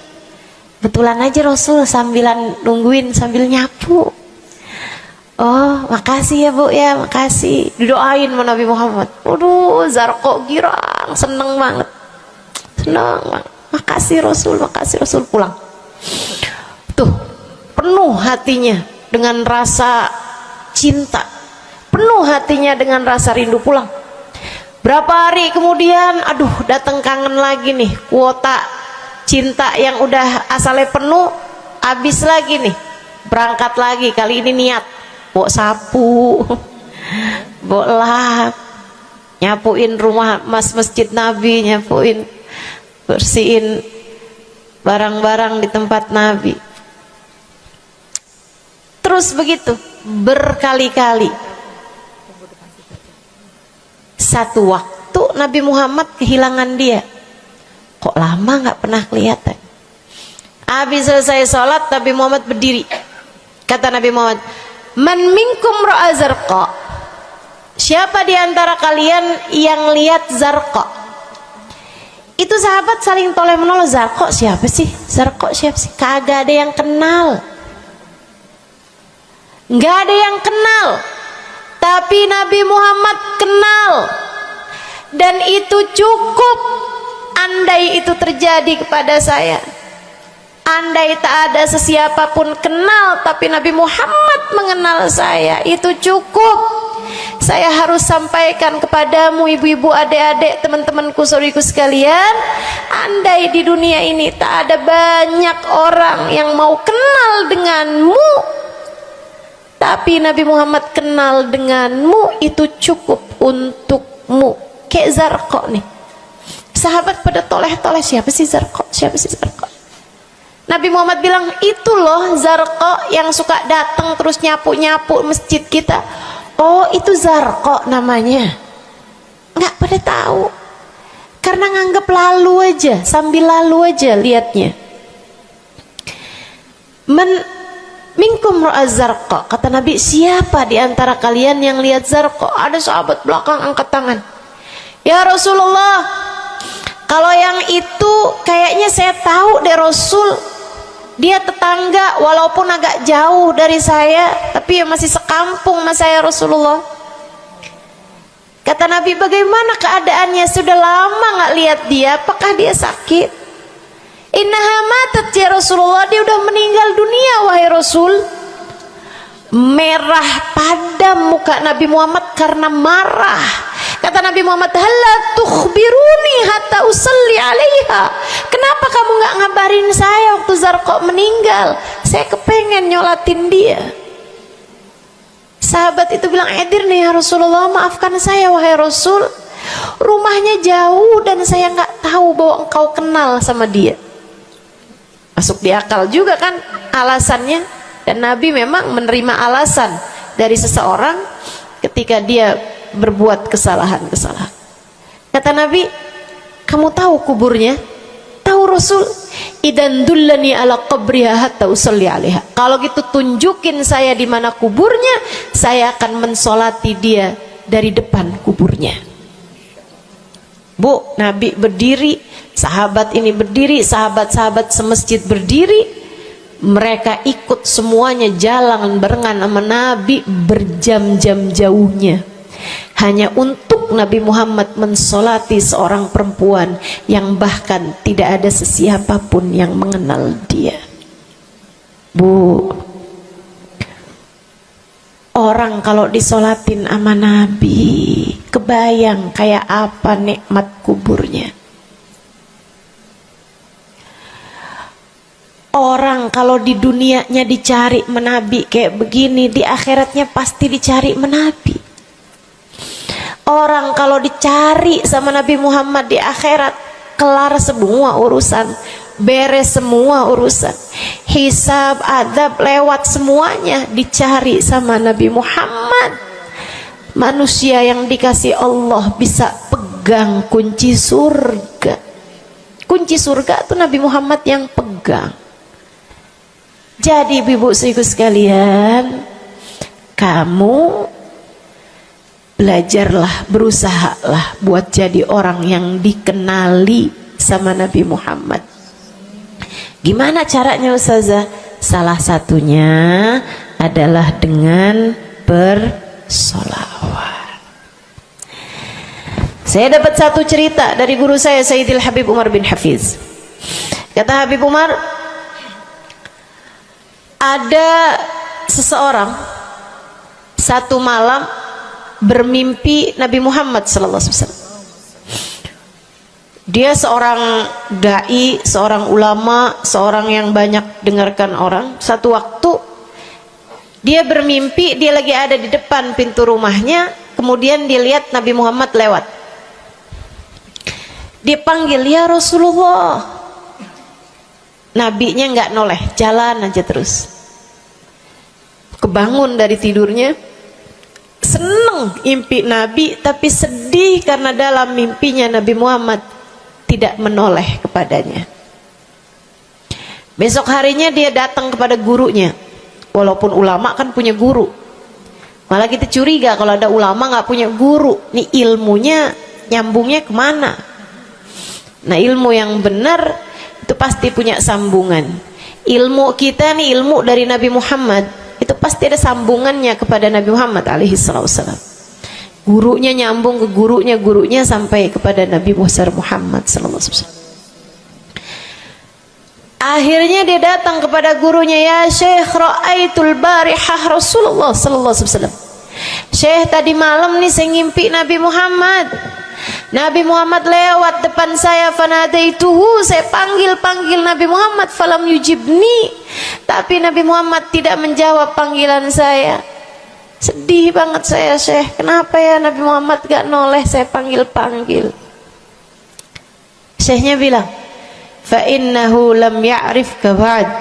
Speaker 1: betulan aja Rasul sambilan nungguin sambil nyapu. Oh, makasih ya Bu ya, makasih. Didoain sama Nabi Muhammad. Waduh, Zarqa girang, seneng banget. Seneng banget. Makasih Rasul pulang. Tuh, penuh hatinya dengan rasa cinta. Penuh hatinya dengan rasa rindu pulang. Berapa hari kemudian, aduh datang kangen lagi nih. Kuota cinta yang udah asalnya penuh, habis lagi nih. Berangkat lagi, kali ini niat. Bawa sapu, bawa lap, nyapuin rumah masjid Nabi, nyapuin, bersihin barang-barang di tempat Nabi. Terus begitu berkali-kali. Satu waktu Nabi Muhammad kehilangan dia. Kok lama nggak pernah kelihatan. Habis selesai sholat Nabi Muhammad berdiri. Kata Nabi Muhammad, man minkum ra'a Zarqa, siapa di antara kalian yang lihat Zarqa? Itu sahabat saling toleh menolong. Zarqa siapa sih? Zarqa siapa sih? Kagak ada yang kenal, nggak ada yang kenal. Tapi Nabi Muhammad kenal, dan itu cukup. Andai itu terjadi kepada saya, andai tak ada sesiapa pun kenal, tapi Nabi Muhammad mengenal saya, itu cukup. Saya harus sampaikan kepadamu ibu-ibu, adik-adik, teman-temanku, saudariku sekalian, andai di dunia ini tak ada banyak orang yang mau kenal denganmu, tapi Nabi Muhammad kenal denganmu, itu cukup untukmu. Kayak Zarqa nih, sahabat pada toleh-toleh, siapa sih Zarqa? Siapa sih Zarqa? Nabi Muhammad bilang, itu loh Zarqa yang suka datang terus nyapu-nyapu masjid kita. Oh, itu Zarqa namanya. Nggak pada tahu, karena nganggep lalu aja, sambil lalu aja liatnya. Minkum ra'a Zarqa, kata Nabi, siapa di antara kalian yang lihat Zarqa? Ada sahabat belakang angkat tangan. Ya Rasulullah, kalau yang itu kayaknya saya tahu deh Rasul. Dia tetangga walaupun agak jauh dari saya, tapi ya masih sekampung sama saya Rasulullah. Kata Nabi, bagaimana keadaannya? Sudah lama nggak lihat dia, apakah dia sakit? Innaha matat ya Rasulullah, dia udah meninggal dunia wahai Rasul. Merah padam muka Nabi Muhammad karena marah. Kata Nabi Muhammad, halla tukhbiruni hatta usalli alaiha. Kenapa kamu nggak ngabarin saya waktu Zarqa meninggal? Saya kepengen nyolatin dia. Sahabat itu bilang, edir nih ya Rasulullah, maafkan saya wahai Rasul, rumahnya jauh dan saya nggak tahu bahwa engkau kenal sama dia. Masuk di akal juga kan alasannya. Dan Nabi memang menerima alasan dari seseorang ketika dia berbuat kesalahan-kesalahan. Kata Nabi, kamu tahu kuburnya? Tahu Rasul? Idan dullani ala qabriha hatta usalli alaiha. Kalau gitu tunjukin saya di mana kuburnya, saya akan mensolati dia dari depan kuburnya. Bu, Nabi berdiri, sahabat ini berdiri, sahabat-sahabat semasjid berdiri. Mereka ikut semuanya jalan barengan sama Nabi berjam-jam jauhnya, hanya untuk Nabi Muhammad mensolati seorang perempuan yang bahkan tidak ada sesiapapun yang mengenal dia. Bu, orang kalau disolatin sama Nabi, kebayang kayak apa nikmat kuburnya. Orang Orang kalau di dunianya dicari menabi kayak begini, di akhiratnya pasti dicari menabi. Orang kalau dicari sama Nabi Muhammad di akhirat, kelar semua urusan, beres semua urusan, hisab, adab lewat semuanya, dicari sama Nabi Muhammad. Manusia yang dikasih Allah bisa pegang kunci surga. Kunci surga itu Nabi Muhammad yang pegang. Jadi ibu-ibu sekalian, kamu belajarlah, berusahalah buat jadi orang yang dikenali sama Nabi Muhammad. Gimana caranya Ustazah? Salah satunya adalah dengan bersolawat. Saya dapat satu cerita dari guru saya, Sayyidil Habib Umar bin Hafiz. Kata Habib Umar, ada seseorang satu malam bermimpi Nabi Muhammad SAW. Dia seorang dai, seorang ulama, seorang yang banyak dengarkan orang. Satu waktu dia bermimpi, dia lagi ada di depan pintu rumahnya, kemudian dia lihat Nabi Muhammad lewat. Dia panggil, ya Rasulullah. Nabinya nggak noleh, jalan aja terus. Kebangun dari tidurnya, seneng impi Nabi, tapi sedih karena dalam mimpinya Nabi Muhammad tidak menoleh kepadanya. Besok harinya dia datang kepada gurunya. Walaupun ulama kan punya guru, malah kita curiga kalau ada ulama nggak punya guru. Nih ilmunya nyambungnya kemana? Nah, ilmu yang benar itu pasti punya sambungan. Ilmu kita nih, ilmu dari Nabi Muhammad, itu pasti ada sambungannya kepada Nabi Muhammad alaihi wasallam. Gurunya nyambung ke gurunya sampai kepada Nabi Muhammad sallallahu alaihi wasallam. Akhirnya dia datang kepada gurunya, ya Syekh, ra'aitul barihah Rasulullah sallallahu alaihi wasallam. Syekh, tadi malam nih saya ngimpi Nabi Muhammad. Nabi Muhammad lewat depan saya, fanadaituhu, saya panggil Nabi Muhammad, falam yujibni, tapi Nabi Muhammad tidak menjawab panggilan saya. Sedih banget saya, Syekh, kenapa ya Nabi Muhammad gak noleh saya panggil. Syekhnya bilang, fa innahu lam ya'rifka ba'd.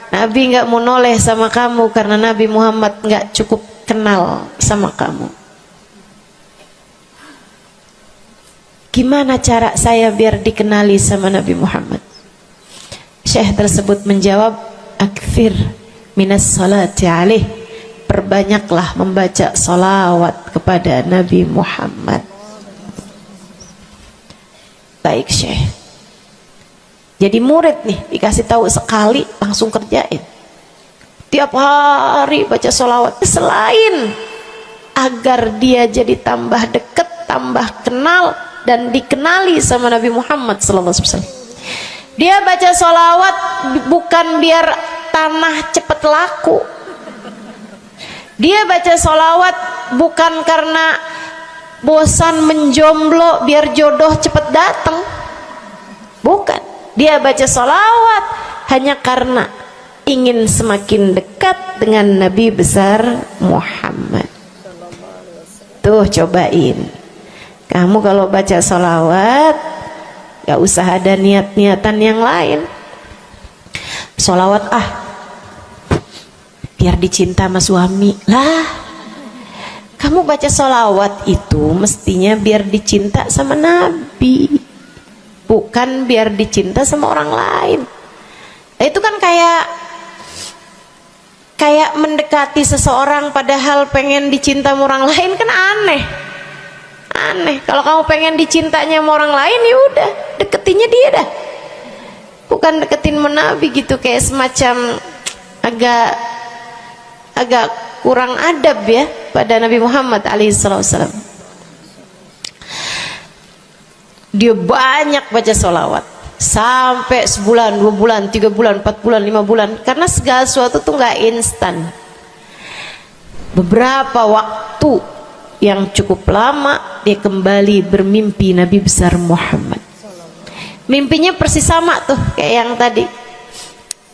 Speaker 1: Nabi gak mau noleh sama kamu karena Nabi Muhammad gak cukup kenal sama kamu. Gimana cara saya biar dikenali sama Nabi Muhammad? Syekh tersebut menjawab, akfir minas salati alaih, perbanyaklah membaca salawat kepada Nabi Muhammad. Baik Syekh. Jadi murid nih, dikasih tahu sekali langsung kerjain. Tiap hari baca salawat. Selain agar dia jadi tambah dekat, tambah kenal, dan dikenali sama Nabi Muhammad SAW. Dia baca sholawat bukan biar tanah cepat laku. Dia baca sholawat bukan karena bosan menjomblo biar jodoh cepat datang. Bukan. Dia baca sholawat hanya karena ingin semakin dekat dengan Nabi besar Muhammad. Tuh cobain. Kamu kalau baca sholawat gak usah ada niat-niatan yang lain. Sholawat biar dicinta sama suami lah. Kamu baca sholawat itu mestinya biar dicinta sama Nabi, bukan biar dicinta sama orang lain. Itu kan kayak mendekati seseorang padahal pengen dicinta sama orang lain, kan aneh. Kalau kamu pengen dicintanya sama orang lain, ya udah deketinnya dia dah, bukan deketin Nabi gitu, kayak semacam agak kurang adab ya pada Nabi Muhammad alaihissalam. Dia banyak baca sholawat sampai sebulan, 2 bulan, 3 bulan, 4 bulan, 5 bulan, karena segala sesuatu tuh nggak instan. Beberapa waktu yang cukup lama dia kembali bermimpi Nabi besar Muhammad. Mimpinya persis sama tuh kayak yang tadi.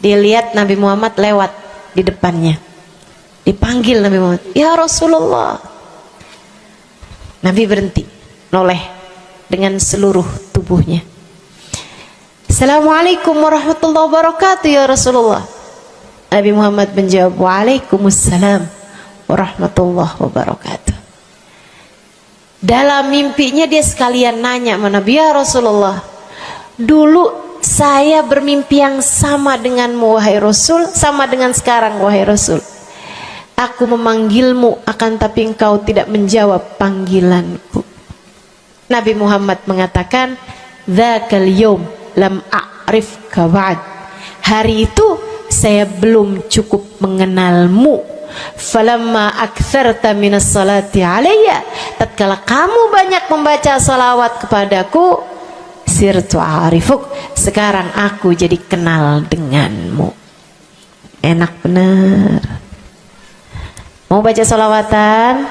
Speaker 1: Dilihat Nabi Muhammad lewat di depannya. Dipanggil Nabi Muhammad, "Ya Rasulullah." Nabi berhenti, noleh dengan seluruh tubuhnya. "Assalamualaikum warahmatullahi wabarakatuh ya Rasulullah." Nabi Muhammad menjawab, "Waalaikumsalam warahmatullahi wabarakatuh." Dalam mimpinya dia sekalian nanya sama Nabi, "Ya Rasulullah, dulu saya bermimpi yang sama denganmu wahai Rasul, sama dengan sekarang wahai Rasul. Aku memanggilmu akan tapi engkau tidak menjawab panggilanku." Nabi Muhammad mengatakan, "Dzakal yaum lam a'rifka ba'd." Hari itu saya belum cukup mengenalmu. Falamma aktsarta minas salati alayya, tatkala kamu banyak membaca salawat kepadaku, sirtu arifuk, sekarang aku jadi kenal denganmu. Enak bener. Mau baca salawatan?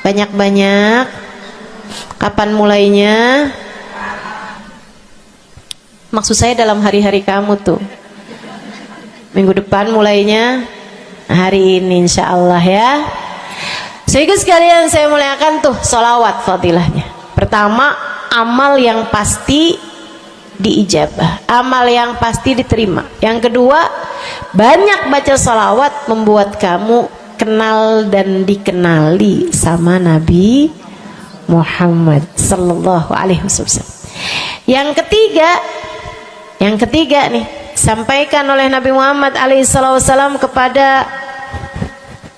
Speaker 1: Banyak-banyak. Kapan mulainya? Maksud saya dalam hari-hari kamu tuh. Minggu depan mulainya, hari ini insya Allah ya. Sehingga sekalian saya muliakan tuh salawat fadilahnya. Pertama, amal yang pasti diijabah, amal yang pasti diterima. Yang kedua, banyak baca salawat membuat kamu kenal dan dikenali sama Nabi Muhammad sallallahu alaihi wasallam. Yang ketiga nih, sampaikan oleh Nabi Muhammad alaihi wasallam kepada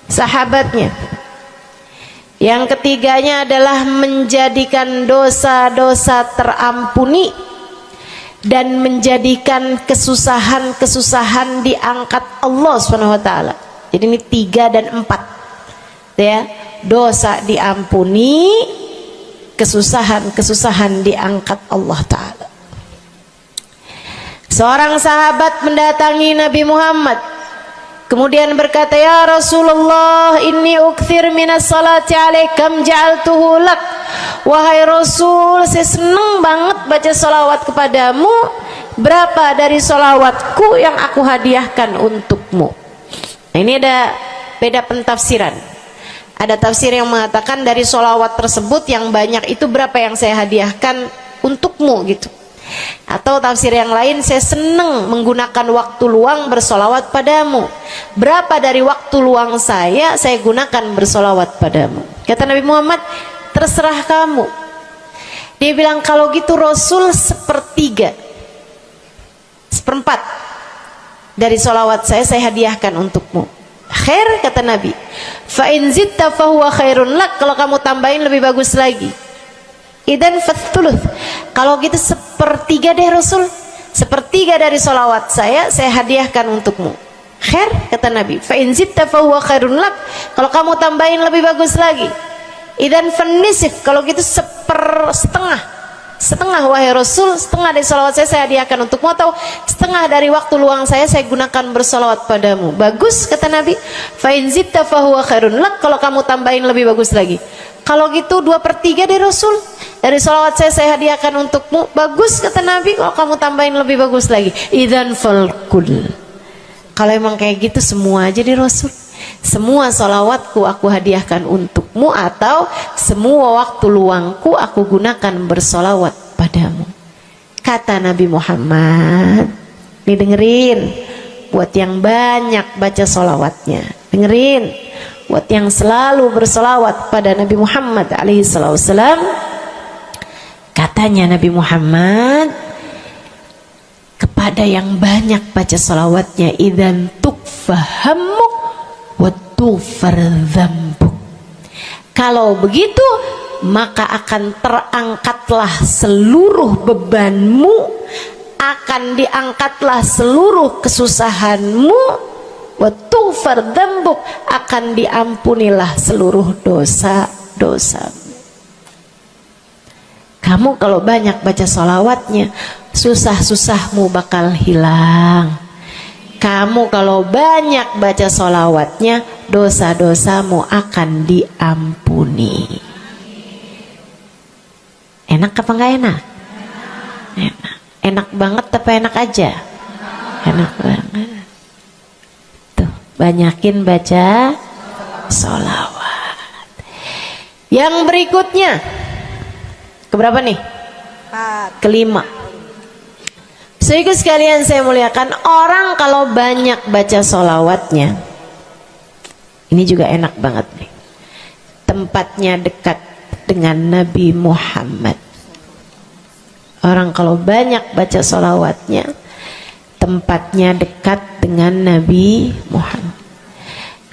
Speaker 1: sahabatnya. Yang ketiganya adalah menjadikan dosa-dosa terampuni dan menjadikan kesusahan-kesusahan diangkat Allah Subhanahu wa taala. Jadi ini 3 dan 4. Ya, dosa diampuni, kesusahan-kesusahan diangkat Allah taala. Seorang sahabat mendatangi Nabi Muhammad, kemudian berkata, "Ya Rasulullah, inni ukthir minas salati alaikam ja'altuhu lak." Wahai Rasul, saya senang banget baca salawat kepadamu. Berapa dari salawatku yang aku hadiahkan untukmu? Nah, ini ada beda pentafsiran. Ada tafsir yang mengatakan dari salawat tersebut yang banyak itu berapa yang saya hadiahkan untukmu gitu. Atau tafsir yang lain, saya senang menggunakan waktu luang bersolawat padamu. Berapa dari waktu luang saya gunakan bersolawat padamu? Kata Nabi Muhammad, terserah kamu. Dia bilang, kalau gitu Rasul 1/3, 1/4 dari solawat saya hadiahkan untukmu. Khair, kata Nabi. Fa in zitta fahuwa khairun lak. Kalau kamu tambahin lebih bagus lagi. Idan fathuluth, kalau gitu 1/3 deh Rasul, 1/3 dari solawat saya hadiahkan untukmu. Khair, kata Nabi. Fa in zitta fahuwa khairun lak. Kalau kamu tambahin lebih bagus lagi. Idan fanisif, kalau gitu 1/2 wahai Rasul, 1/2 dari solawat saya hadiahkan untukmu, atau 1/2 dari waktu luang saya gunakan bersolawat padamu. Bagus, kata Nabi. Fa in zitta fahuwa khairun lak. Kalau kamu tambahin lebih bagus lagi. Kalau gitu 2/3 deh Rasul, dari salawat saya hadiahkan untukmu. Bagus, kata Nabi. Kalau kamu tambahin lebih bagus lagi. Idzan falkul. Kalau emang kayak gitu semua aja di Rasul. Semua salawatku aku hadiahkan untukmu, atau semua waktu luangku aku gunakan bersolawat padamu. Kata Nabi Muhammad. Nih dengerin, buat yang banyak baca solawatnya, dengerin. Buat yang selalu bersolawat pada Nabi Muhammad alaihi wasallam, katanya Nabi Muhammad kepada yang banyak baca solawatnya, idzan tukfahamuk wa tughfar dzambuk. Kalau begitu maka akan terangkatlah seluruh bebanmu, akan diangkatlah seluruh kesusahanmu, wa tughfar dzambuk, akan diampunilah seluruh dosa-dosa. Kamu kalau banyak baca sholawatnya, susah-susahmu bakal hilang. Kamu kalau banyak baca sholawatnya, dosa-dosamu akan diampuni. Enak apa enggak enak? Enak. Enak banget apa enak aja? Enak banget. Tuh, banyakin baca sholawat. Yang berikutnya, keberapa nih? Kelima. Saudaraku sekalian saya muliakan, orang kalau banyak baca sholawatnya, ini juga enak banget nih. Tempatnya dekat dengan Nabi Muhammad. Orang kalau banyak baca sholawatnya, tempatnya dekat dengan Nabi Muhammad.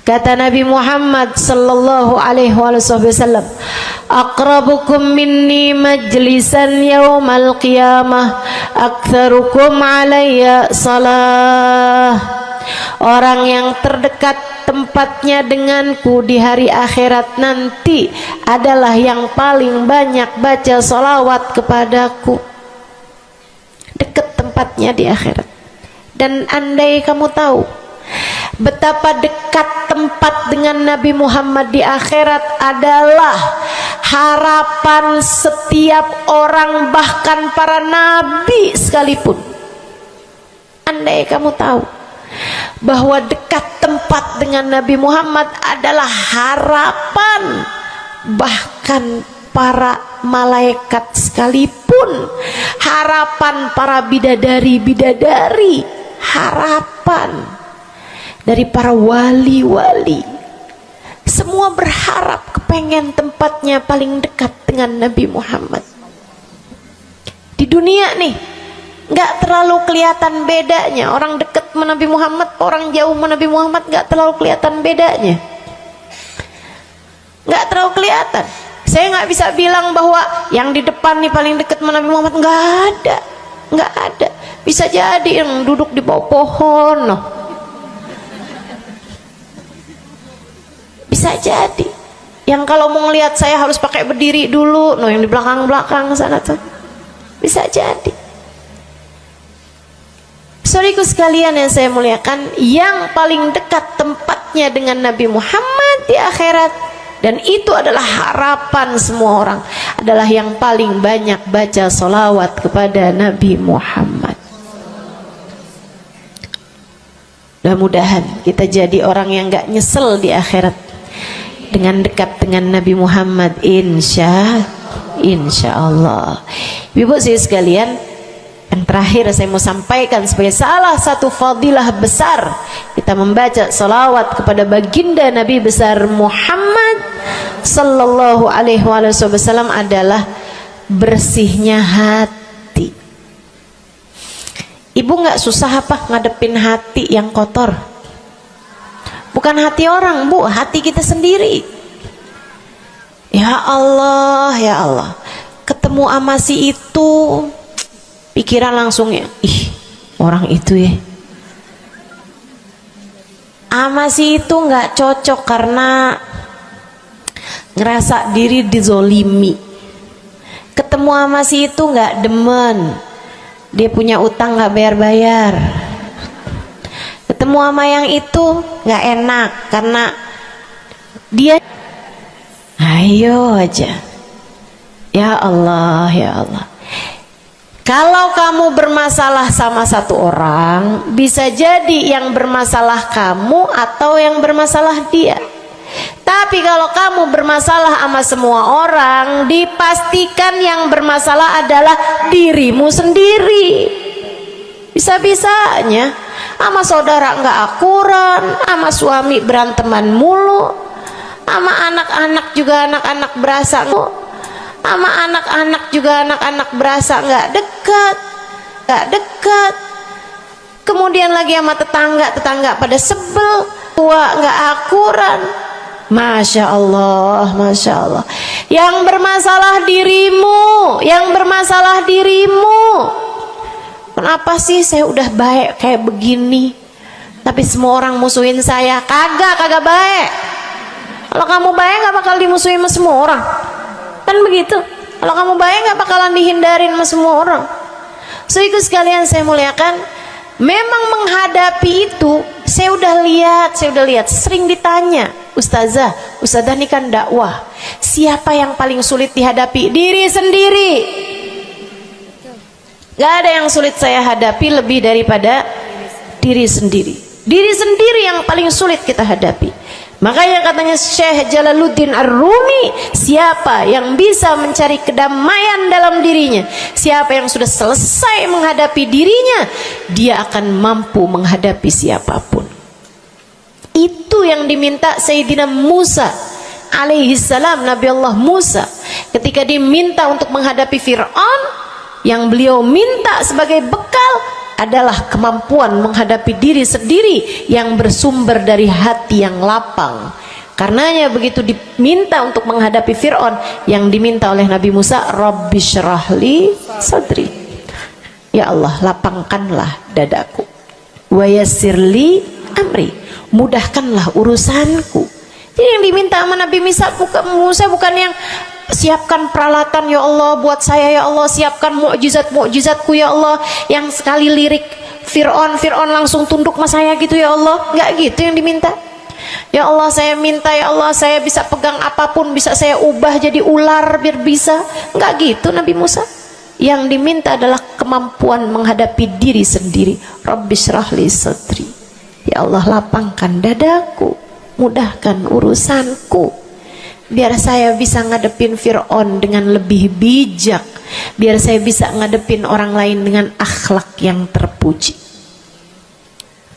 Speaker 1: Kata Nabi Muhammad sallallahu alaihi wasallam, aqrabukum minni majlisan yaumal qiyamah aktsarukum alayya salah. Orang yang terdekat tempatnya denganku di hari akhirat nanti adalah yang paling banyak baca sholawat kepadaku. Dekat tempatnya di akhirat. Dan andai kamu tahu betapa dekat tempat dengan Nabi Muhammad di akhirat adalah harapan setiap orang, bahkan para nabi sekalipun. Andai kamu tahu bahwa dekat tempat dengan Nabi Muhammad adalah harapan bahkan para malaikat sekalipun, harapan para bidadari-bidadari, harapan dari para wali-wali, semua berharap kepengen tempatnya paling dekat dengan Nabi Muhammad. Di dunia nih nggak terlalu kelihatan bedanya, orang dekat sama Nabi Muhammad, orang jauh sama Nabi Muhammad nggak terlalu kelihatan bedanya, nggak terlalu kelihatan. Saya nggak bisa bilang bahwa yang di depan nih paling dekat sama Nabi Muhammad, nggak ada. Bisa jadi yang duduk di bawah pohon, noh. Bisa jadi yang kalau mau ngelihat saya harus pakai berdiri dulu, no, yang di belakang sana tuh. Bisa jadi. Saudaraku sekalian yang saya muliakan, yang paling dekat tempatnya dengan Nabi Muhammad di akhirat, dan itu adalah harapan semua orang, adalah yang paling banyak baca sholawat kepada Nabi Muhammad. Mudah-mudahan kita jadi orang yang gak nyesel di akhirat dengan dekat dengan Nabi Muhammad, insya Allah. Ibu saya sekalian, yang terakhir saya mau sampaikan sebagai salah satu fadilah besar kita membaca salawat kepada baginda Nabi besar Muhammad sallallahu alaihi wasallam adalah bersihnya hati. Ibu nggak susah apa ngadepin hati yang kotor? Bukan hati orang, Bu, hati kita sendiri. Ya Allah, ketemu sama si itu, pikiran langsung ya, ih, orang itu ya, sama si itu nggak cocok karena ngerasa diri dizolimi. Ketemu sama si itu nggak demen, dia punya utang nggak bayar-bayar. Ketemu sama yang itu nggak enak karena dia, ayo aja. Ya Allah. Kalau kamu bermasalah sama satu orang, bisa jadi yang bermasalah kamu atau yang bermasalah dia. Tapi kalau kamu bermasalah sama semua orang, dipastikan yang bermasalah adalah dirimu sendiri. Bisa-bisanya sama saudara nggak akuran, sama suami beranteman mulu, sama anak-anak juga anak-anak berasa, sama anak-anak juga anak-anak berasa nggak dekat. Kemudian lagi sama tetangga pada sebel, tua nggak akuran. Masya Allah. Yang bermasalah dirimu. Kenapa sih saya udah baik kayak begini, tapi semua orang musuhin saya? Kagak baik. Kalau kamu baik nggak bakal dimusuhin sama semua orang, kan begitu? Kalau kamu baik nggak bakalan dihindarin sama semua orang. So ikut sekalian saya muliakan, memang menghadapi itu saya udah lihat, sering ditanya, Ustazah ini kan dakwah, siapa yang paling sulit dihadapi? Diri sendiri. Gak ada yang sulit saya hadapi lebih daripada diri sendiri. Diri sendiri yang paling sulit kita hadapi. Makanya katanya Syekh Jalaluddin Ar-Rumi, siapa yang bisa mencari kedamaian dalam dirinya, siapa yang sudah selesai menghadapi dirinya, dia akan mampu menghadapi siapapun. Itu yang diminta Sayyidina Musa alaihi salam, Nabi Allah Musa, ketika diminta untuk menghadapi Fir'aun, yang beliau minta sebagai bekal adalah kemampuan menghadapi diri sendiri yang bersumber dari hati yang lapang. Karenanya begitu diminta untuk menghadapi Fir'aun, yang diminta oleh Nabi Musa, Rabbi syrahli sadri, ya Allah lapangkanlah dadaku, wa yassirli amri, mudahkanlah urusanku. Jadi yang diminta sama Nabi Musa bukan yang siapkan peralatan ya Allah buat saya, ya Allah siapkan mukjizat-mukjizatku ya Allah, yang sekali lirik Fir'aun langsung tunduk sama saya gitu ya Allah. Enggak gitu yang diminta. Ya Allah saya minta, ya Allah saya bisa pegang apapun, bisa saya ubah jadi ular biar bisa. Enggak gitu Nabi Musa. Yang diminta adalah kemampuan menghadapi diri sendiri. Rabbi syrahli sadri, ya Allah lapangkan dadaku, mudahkan urusanku, biar saya bisa ngadepin Fir'aun dengan lebih bijak, biar saya bisa ngadepin orang lain dengan akhlak yang terpuji.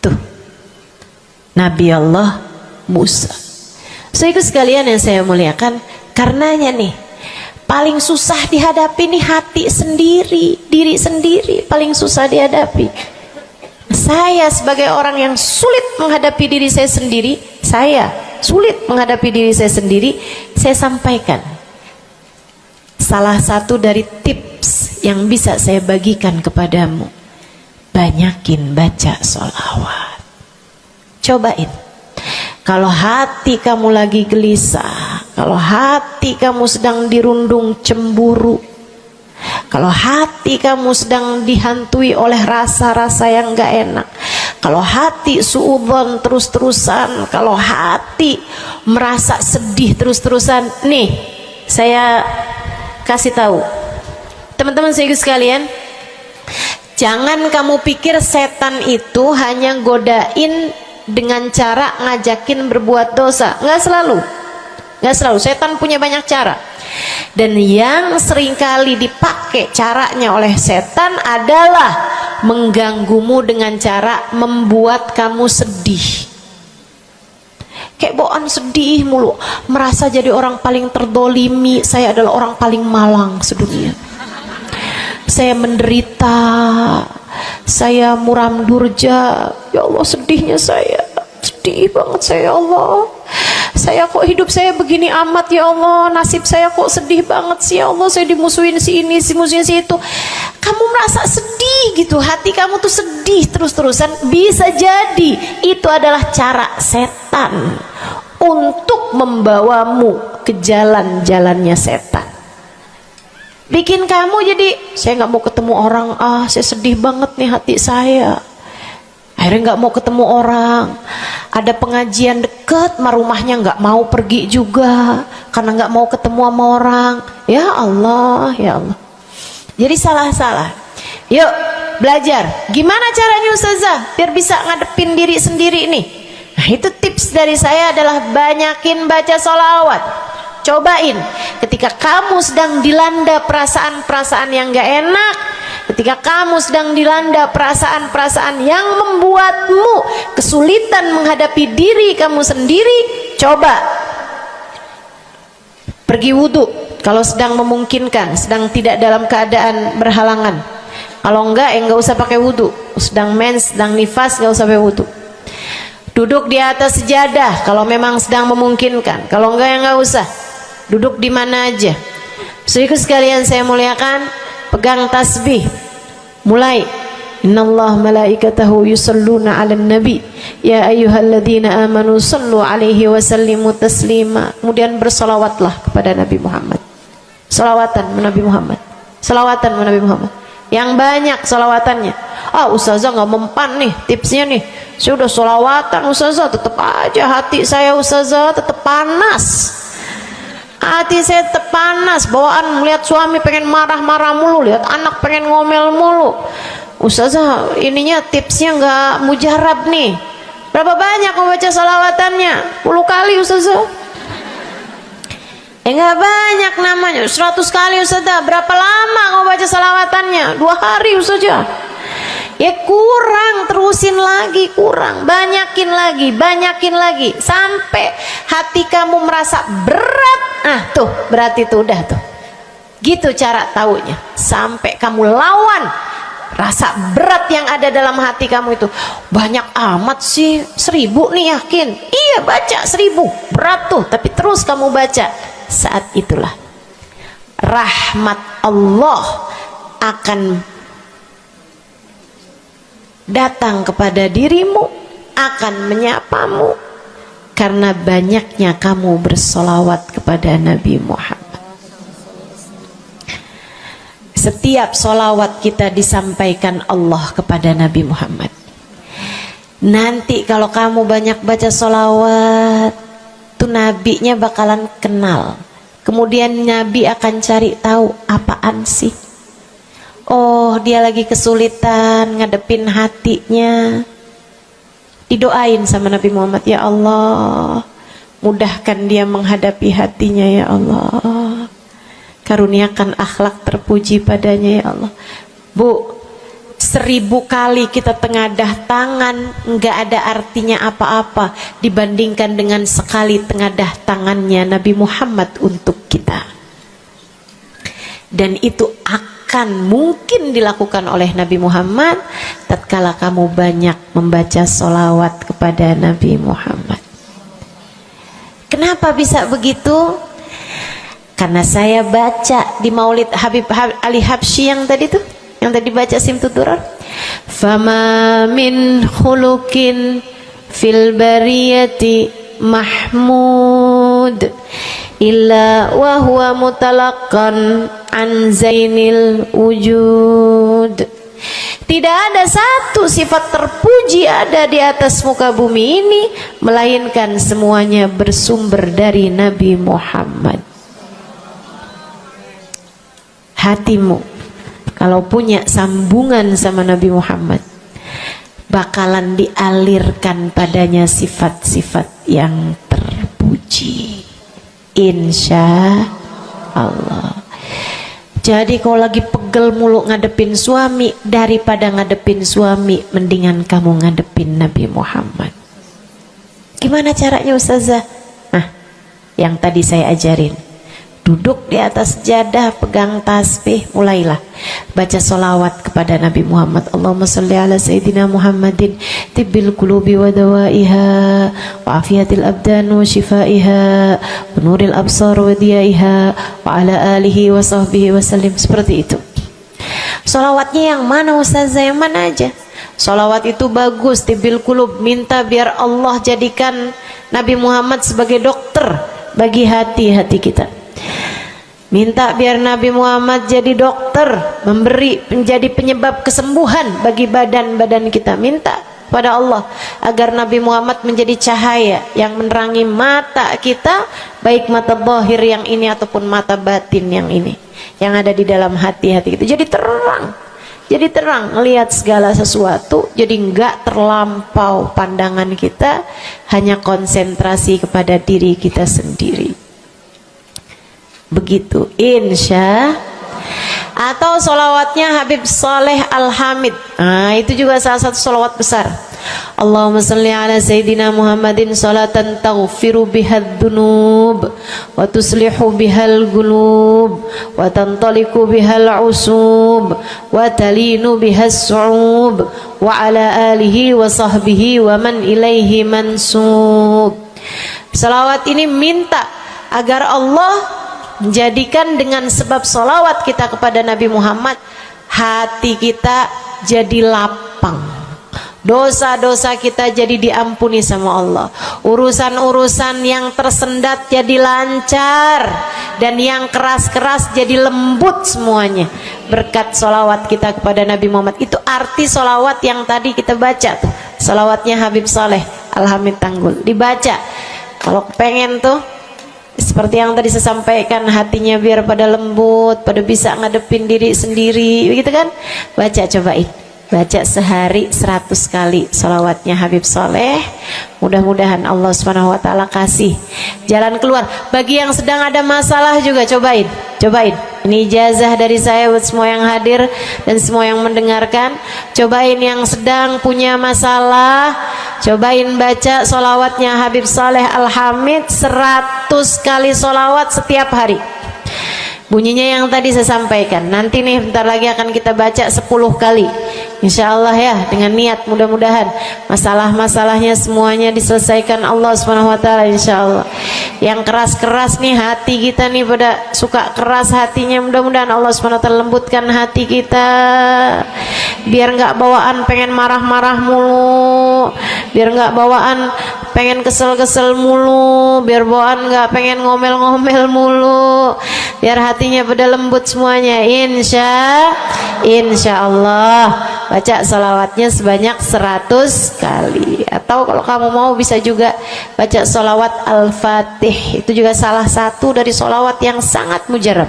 Speaker 1: Tuh Nabi Allah Musa. So ikut sekalian yang saya muliakan, karenanya nih paling susah dihadapi nih hati sendiri, diri sendiri paling susah dihadapi. Saya sebagai orang yang sulit menghadapi diri saya sendiri, saya sampaikan salah satu dari tips yang bisa saya bagikan kepadamu. Banyakin baca sholawat. Cobain. Kalau hati kamu lagi gelisah, kalau hati kamu sedang dirundung cemburu, kalau hati kamu sedang dihantui oleh rasa-rasa yang gak enak, kalau hati suudzon terus-terusan, kalau hati merasa sedih terus-terusan, nih saya kasih tahu teman-teman saya sekalian, jangan kamu pikir setan itu hanya godain dengan cara ngajakin berbuat dosa. Nggak selalu. Setan punya banyak cara. Dan yang seringkali dipakai caranya oleh setan adalah mengganggumu dengan cara membuat kamu sedih. Kayak bawaan sedih mulu, merasa jadi orang paling terdolimi. Saya adalah orang paling malang sedunia. Saya menderita, saya muram durja, ya Allah sedihnya saya, sedih banget saya, ya Allah saya kok hidup saya begini amat ya Allah, nasib saya kok sedih banget sih ya Allah, saya dimusuhin si ini, si musuhin si itu. Kamu merasa sedih gitu, hati kamu tuh sedih terus-terusan, bisa jadi itu adalah cara setan untuk membawamu ke jalan-jalannya setan. Bikin kamu jadi, saya nggak mau ketemu orang, saya sedih banget nih hati saya. Akhirnya nggak mau ketemu orang. Ada pengajian deket, sama rumahnya nggak mau pergi juga, karena nggak mau ketemu sama orang. Ya Allah, ya Allah. Jadi salah-salah. Yuk belajar. Gimana caranya Ustazah biar bisa ngadepin diri sendiri nih? Nah itu tips dari saya adalah banyakin baca sholawat. Cobain ketika kamu sedang dilanda perasaan-perasaan yang gak enak, ketika kamu sedang dilanda perasaan-perasaan yang membuatmu kesulitan menghadapi diri kamu sendiri, coba pergi wudhu kalau sedang memungkinkan, sedang tidak dalam keadaan berhalangan. Kalau enggak ya enggak usah pakai wudhu. Sedang mens, sedang nifas, enggak usah pakai wudhu. Duduk di atas sejadah kalau memang sedang memungkinkan, kalau enggak ya enggak usah. Duduk di mana aja. Saudaraku sekalian saya muliakan, pegang tasbih. Mulai. Innallaha malaikatahu yusalluna 'alan nabi ya ayyuhalladzina amanu sallu 'alaihi wa sallimu taslima. Kemudian bersolawatlah kepada Nabi Muhammad. Solawatan Nabi Muhammad. Solawatan Nabi Muhammad. Yang banyak solawatannya. Ustazah nggak mempan nih tipsnya nih. Saya udah solawatan Ustazah, tetap aja hati saya Ustazah tetap panas. Hati saya tetap panas, bawaan melihat suami pengen marah-marah mulu, lihat anak pengen ngomel mulu. Ustazah ininya tipsnya nggak mujarab nih. Berapa banyak mau baca salawatannya? 10 kali Ustazah. Nggak banyak namanya, 100 kali Ustazah. Berapa lama mau baca salawatannya? 2 hari Ustazah. Ya kurang, terusin lagi, kurang, banyakin lagi sampai hati kamu merasa berat. Tuh berarti tuh udah tuh. Gitu cara taunya. Sampai kamu lawan rasa berat yang ada dalam hati kamu itu. Banyak amat sih, 1000 nih yakin. Iya baca 1000, berat tuh, tapi terus kamu baca. Saat itulah rahmat Allah akan datang kepada dirimu, akan menyapamu karena banyaknya kamu bersolawat kepada Nabi Muhammad. Setiap solawat kita disampaikan Allah kepada Nabi Muhammad. Nanti kalau kamu banyak baca solawat, tuh nabinya bakalan kenal. Kemudian Nabi akan cari tahu apaan sih. Oh, dia lagi kesulitan ngadepin hatinya. Didoain sama Nabi Muhammad, ya Allah, mudahkan dia menghadapi hatinya ya Allah. Karuniakan akhlak terpuji padanya ya Allah. Bu, 1000 kali kita tengadah tangan nggak ada artinya apa-apa dibandingkan dengan sekali tengadah tangannya Nabi Muhammad untuk kita. Dan itu akan mungkin dilakukan oleh Nabi Muhammad tatkala kamu banyak membaca sholawat kepada Nabi Muhammad. Kenapa bisa begitu? Karena saya baca di Maulid Habib Ali Habsyi yang tadi tuh, yang tadi baca Simtud Durar. Fama min khuluqin fil bariyati mahmud illa wa huwa mutalaqqan an zainil wujud. Tidak ada satu sifat terpuji ada di atas muka bumi ini melainkan semuanya bersumber dari Nabi Muhammad. Hatimu kalau punya sambungan sama Nabi Muhammad bakalan dialirkan padanya sifat-sifat yang terpuji, insya Allah. Jadi kalau lagi pegel mulu ngadepin suami, daripada ngadepin suami mendingan kamu ngadepin Nabi Muhammad. Gimana caranya Ustazah? Nah, yang tadi saya ajarin. Duduk di atas sejadah, pegang tasbih, mulailah baca solawat kepada Nabi Muhammad. Allahumma salli ala Sayyidina Muhammadin tibbil qulubi wa dawaiha wa afiyatil abdan wa shifaiha wa nuril absar wa diyaiha wa ala alihi wa sahbihi wa sallim. Seperti itu. Solawatnya yang mana Ustazah? Yang mana aja? Solawat itu bagus, tibbil qulub, minta biar Allah jadikan Nabi Muhammad sebagai dokter bagi hati-hati kita. Minta biar Nabi Muhammad jadi dokter, menjadi penyebab kesembuhan bagi badan-badan kita. Minta pada Allah agar Nabi Muhammad menjadi cahaya yang menerangi mata kita, baik mata zahir yang ini ataupun mata batin yang ini, yang ada di dalam hati-hati kita. Jadi terang melihat segala sesuatu, jadi enggak terlampau pandangan kita, hanya konsentrasi kepada diri kita sendiri. Begitu, insya. Atau solawatnya Habib Saleh Al-Hamid. Nah, itu juga salah satu solawat besar. Allahumma salli ala Sayyidina Muhammadin salatan taghfiru bihad dunub wa tuslihu bihal gulub wa tantaliku bihal usub wa talinu bihas su'ub wa ala alihi wa sahbihi wa man ilaihi mansub. Salawat ini minta agar Allah menjadikan dengan sebab solawat kita kepada Nabi Muhammad, hati kita jadi lapang, dosa-dosa kita jadi diampuni sama Allah, urusan-urusan yang tersendat jadi lancar, dan yang keras-keras jadi lembut semuanya berkat solawat kita kepada Nabi Muhammad. Itu arti solawat yang tadi kita baca tuh, solawatnya Habib Saleh Al-Hamid Tanggul. Dibaca kalau pengen tuh seperti yang tadi saya sampaikan, hatinya biar pada lembut, pada bisa ngadepin diri sendiri, begitu kan? Baca, cobain. baca sehari 100 kali sholawatnya Habib Soleh. Mudah-mudahan Allah Subhanahu wa ta'ala kasih jalan keluar. Bagi yang sedang ada masalah juga cobain. Ini ijazah dari saya buat semua yang hadir dan semua yang mendengarkan. Cobain yang sedang punya masalah, cobain baca sholawatnya Habib Soleh Al-Hamid 100 kali sholawat setiap hari. Bunyinya yang tadi saya sampaikan. Nanti nih bentar lagi akan kita baca 10 kali. Insya Allah ya, dengan niat mudah-mudahan masalah-masalahnya semuanya diselesaikan Allah Subhanahu wa ta'ala, insya Allah. Yang keras-keras nih hati kita nih, pada suka keras hatinya, mudah-mudahan Allah Subhanahu wa ta'ala lembutkan hati kita, biar nggak bawaan pengen marah-marah mulu, biar nggak bawaan pengen kesel-kesel mulu, biar bawaan nggak pengen ngomel-ngomel mulu, biar hatinya pada lembut semuanya. Insya Allah baca salawatnya sebanyak 100 kali. Atau kalau kamu mau bisa juga baca salawat Al-Fatih, itu juga salah satu dari salawat yang sangat mujarab.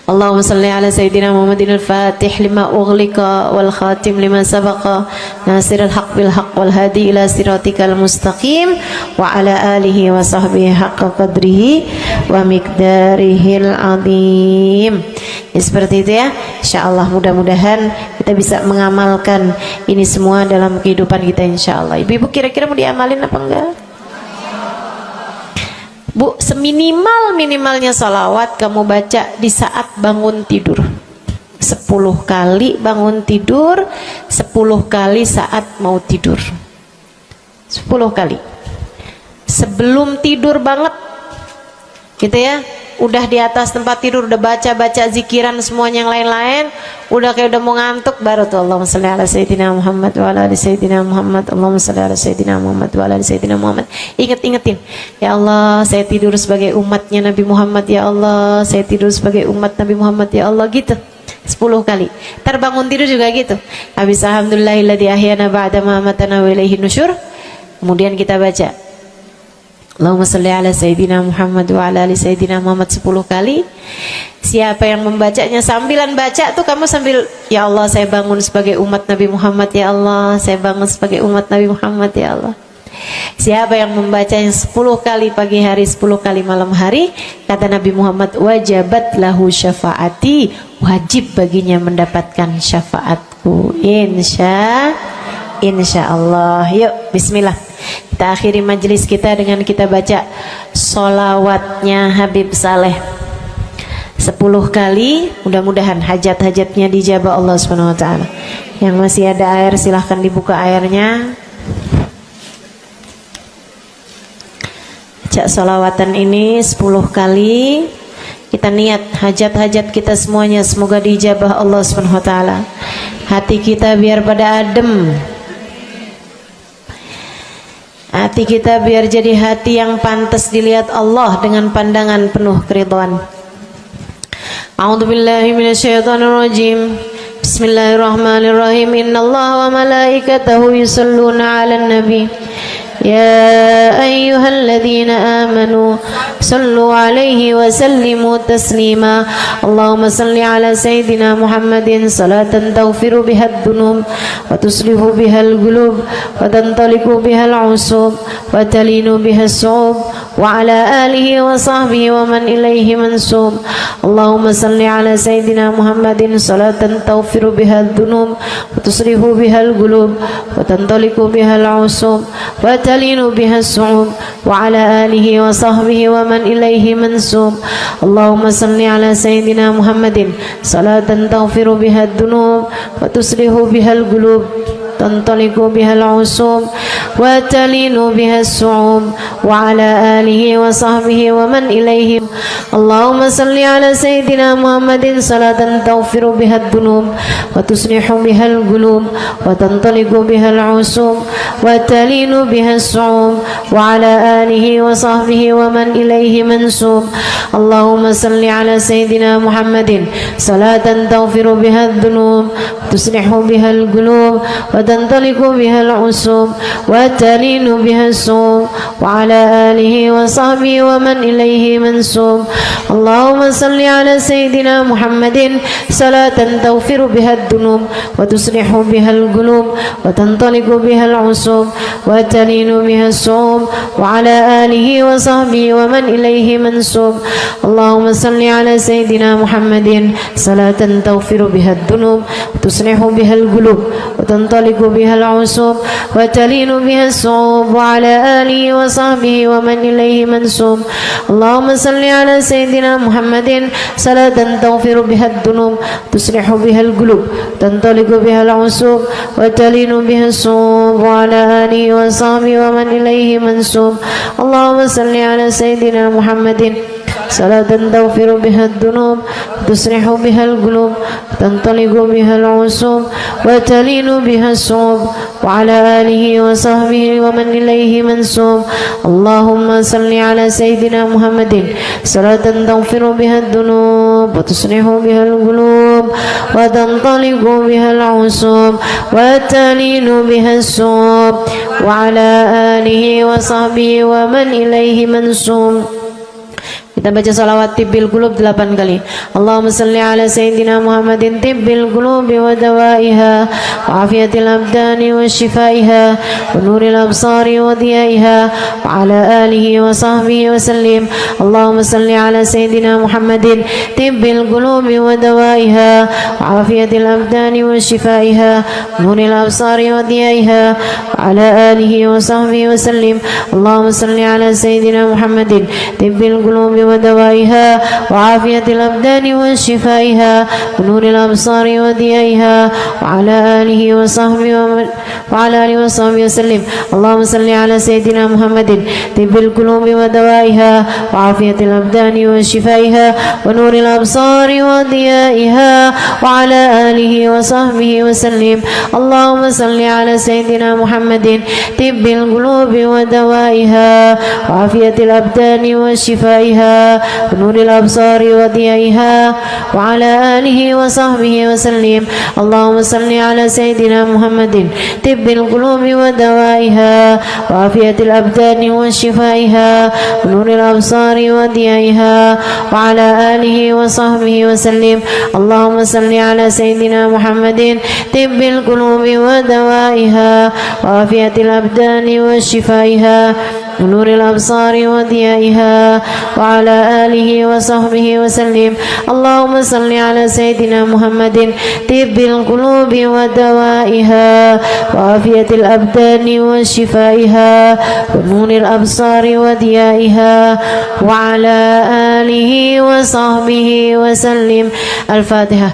Speaker 1: Allahumma salli ala Sayyidina Muhammadin al-Fatih lima ughliqa wal khatim lima sabaqa nasirul haq bil haq wal hadi ila siratikal mustaqim wa ala alihi wa sahbihi haqqa qadrihi wa miqdarihil azim. Ya, seperti itu ya. Insyaallah mudah-mudahan kita bisa mengamalkan ini semua dalam kehidupan kita insyaallah. Ibu-ibu kira-kira mau diamalin apa enggak? Bu, seminimal-minimalnya salawat kamu baca di saat bangun tidur 10 kali bangun tidur, 10 kali saat mau tidur, 10 kali sebelum tidur banget gitu ya. Udah di atas tempat tidur udah baca-baca zikiran semuanya yang lain-lain, udah kayak udah mau ngantuk, baru tuh Allahumma shalli ala Sayyidina Muhammad wa ala ali Sayyidina Muhammad, Allahumma shalli ala Sayyidina Muhammad wa ala ali Sayyidina Muhammad. Ingetin, ya Allah saya tidur sebagai umatnya Nabi Muhammad, ya Allah saya tidur sebagai umat Nabi Muhammad, ya Allah, gitu 10 kali. Terbangun tidur juga gitu. Habis alhamdulillahilladzi ahyana ba'da ma amatana wa ilaihi nusyur. Kemudian kita baca Allahumma salli ala Sayyidina Muhammad wa ala ali Sayyidina Muhammad 10 kali. Siapa yang membacanya sambilan baca tuh kamu sambil, ya Allah saya bangun sebagai umat Nabi Muhammad, ya Allah saya bangun sebagai umat Nabi Muhammad, ya Allah. Siapa yang membacanya 10 kali pagi hari, 10 kali malam hari, kata Nabi Muhammad, wajabat lahu syafaati, wajib baginya mendapatkan syafaatku. Insya Allah. Yuk bismillah, kita akhiri majelis kita dengan kita baca sholawatnya Habib Saleh 10 kali. Mudah-mudahan hajat-hajatnya dijabah Allah Subhanahu wa ta'ala. Yang masih ada air silahkan dibuka airnya. Baca sholawatan ini 10 kali. Kita niat hajat-hajat kita semuanya semoga dijabah Allah Subhanahu wa ta'ala. Hati kita biar pada adem, hati kita biar jadi hati yang pantas dilihat Allah dengan pandangan penuh keridhaan. A'udzubillahi minasyaitonirrajim. Bismillahirrahmanirrahim. Innallaha wa malaikatahu yusholluna 'alan nabi. يا أيها الذين آمنوا صلوا عليه وسلموا تسليما اللهم صل على سيدنا محمد صلاة تغفر بها الذنوب وتصلح بها القلوب وتنطلق بها العصوب وتلين بها الصعوب وعلى آله وصحبه ومن إليه منسوب اللهم صل على سيدنا محمد صلاة تغفر بها الذنوب وتصلح بها القلوب وتنطلق بها العصوب وتلين بها الصعوب وعلى آله وصحبه ومن إليه منسوب اللهم صل على سيدنا محمد صلاة تغفر بها الذنوب وتصلح بها القلوب تنطلق بها العصوب وتلين بها الصعوب وعلى آله وصحبه ومن إليه اللهم صل على سيدنا محمد صلاة تغفر بها الذنوب وتصلح بها القلوب وتنطلق بها العصوب وتلين بها الصعوب وعلى آله وصحبه ومن إليه منسوب اللهم صل على سيدنا محمد صلاة تغفر بها الذنوب وتصلح بها القلوب وتنطلق وتنطلق بها العصوب وتلين بها الصوم وعلى آله وصحبه ومن إليه منسوب. اللهم صل على سيدنا محمد صلاة تغفر بها الذنوب وتصلح بها القلوب وتنطلق بها العصوب وتلين بها الصوم وعلى آله وصحبه ومن إليه منسوب. اللهم صل على سيدنا محمد صلاة تغفر بها الذنوب وتصلح بها القلوب وتنطلق بها العصوب وتلين بها الصوم وعلى آله وصحبه ومن إليه منسوب. اللهم صل على سيدنا محمد صلاة تغفر بها الذنوب تصلح بها القلوب تنطلق بها العصوب وتلين بها الصوم وعلى آله وصحبه ومن إليه منسوب. اللهم صل على سيدنا محمد صلاة تغفر بها الذنوب تصلح بها القلوب تنطلق بها العصوب وتلين بها الصوم وعلى آله وصحبه ومن إليه منسوب. اللهم صل على سيدنا محمد صلاة تغفر بها الذنوب وتصلح بها القلوب وتنطلق بها العصوب وتلين بها الصوم وعلى آله وصحبه ومن إليه منسوب. Kita baca salawat tibbil qulub 8 kali. Allahumma salli ala sayyidina Muhammadin tibbil qulubi wa dawaiha wa afiyatil abdani wa shifaiha wa nuril absari wa diyaiha wa ala alihi wa sahbihi wa sallim. Allahumma salli ala sayyidina Muhammadin tibbil qulubi wa dawaiha wa afiyatil abdani wa shifaiha wa nuril absari wa diyaiha wa ala alihi wa sahbihi wa sallim. Allahumma salli ala sayyidina Muhammadin tibbil qulubi ودوائها وعافية الأبدان وشفائها ونور الأبصار وضيائها وعلى آله وصحبه وسلم. اللهم صل على سيدنا محمد طب القلوب ودوائها وعافية الأبدان وشفائها ونور الأبصار وضيائها وعلى آله وصحبه وسلم. اللهم صل على سيدنا محمد طب القلوب ودوائها وعافية الأبدان وشفائها ونور الأبصار وضيائها وعلى آله وصحبه وسلم. اللهم صل على سيدنا محمد طب القلوب ودوائها وعافية الأبدان وشفائها ونور الأبصار وضيائها وعلى آله وصحبه وسلم. اللهم صل على سيدنا محمد طب القلوب ودوائها وعافية الأبدان وشفائها ونور الأبصار وضيائها وعلى آله وصحبه وسلم. اللهم صل على سيدنا محمد طب القلوب ودوائها وعافية الأبدان وشفائها ونور الأبصار وضيائها وعلى آله وصحبه وسلم. الفاتحة.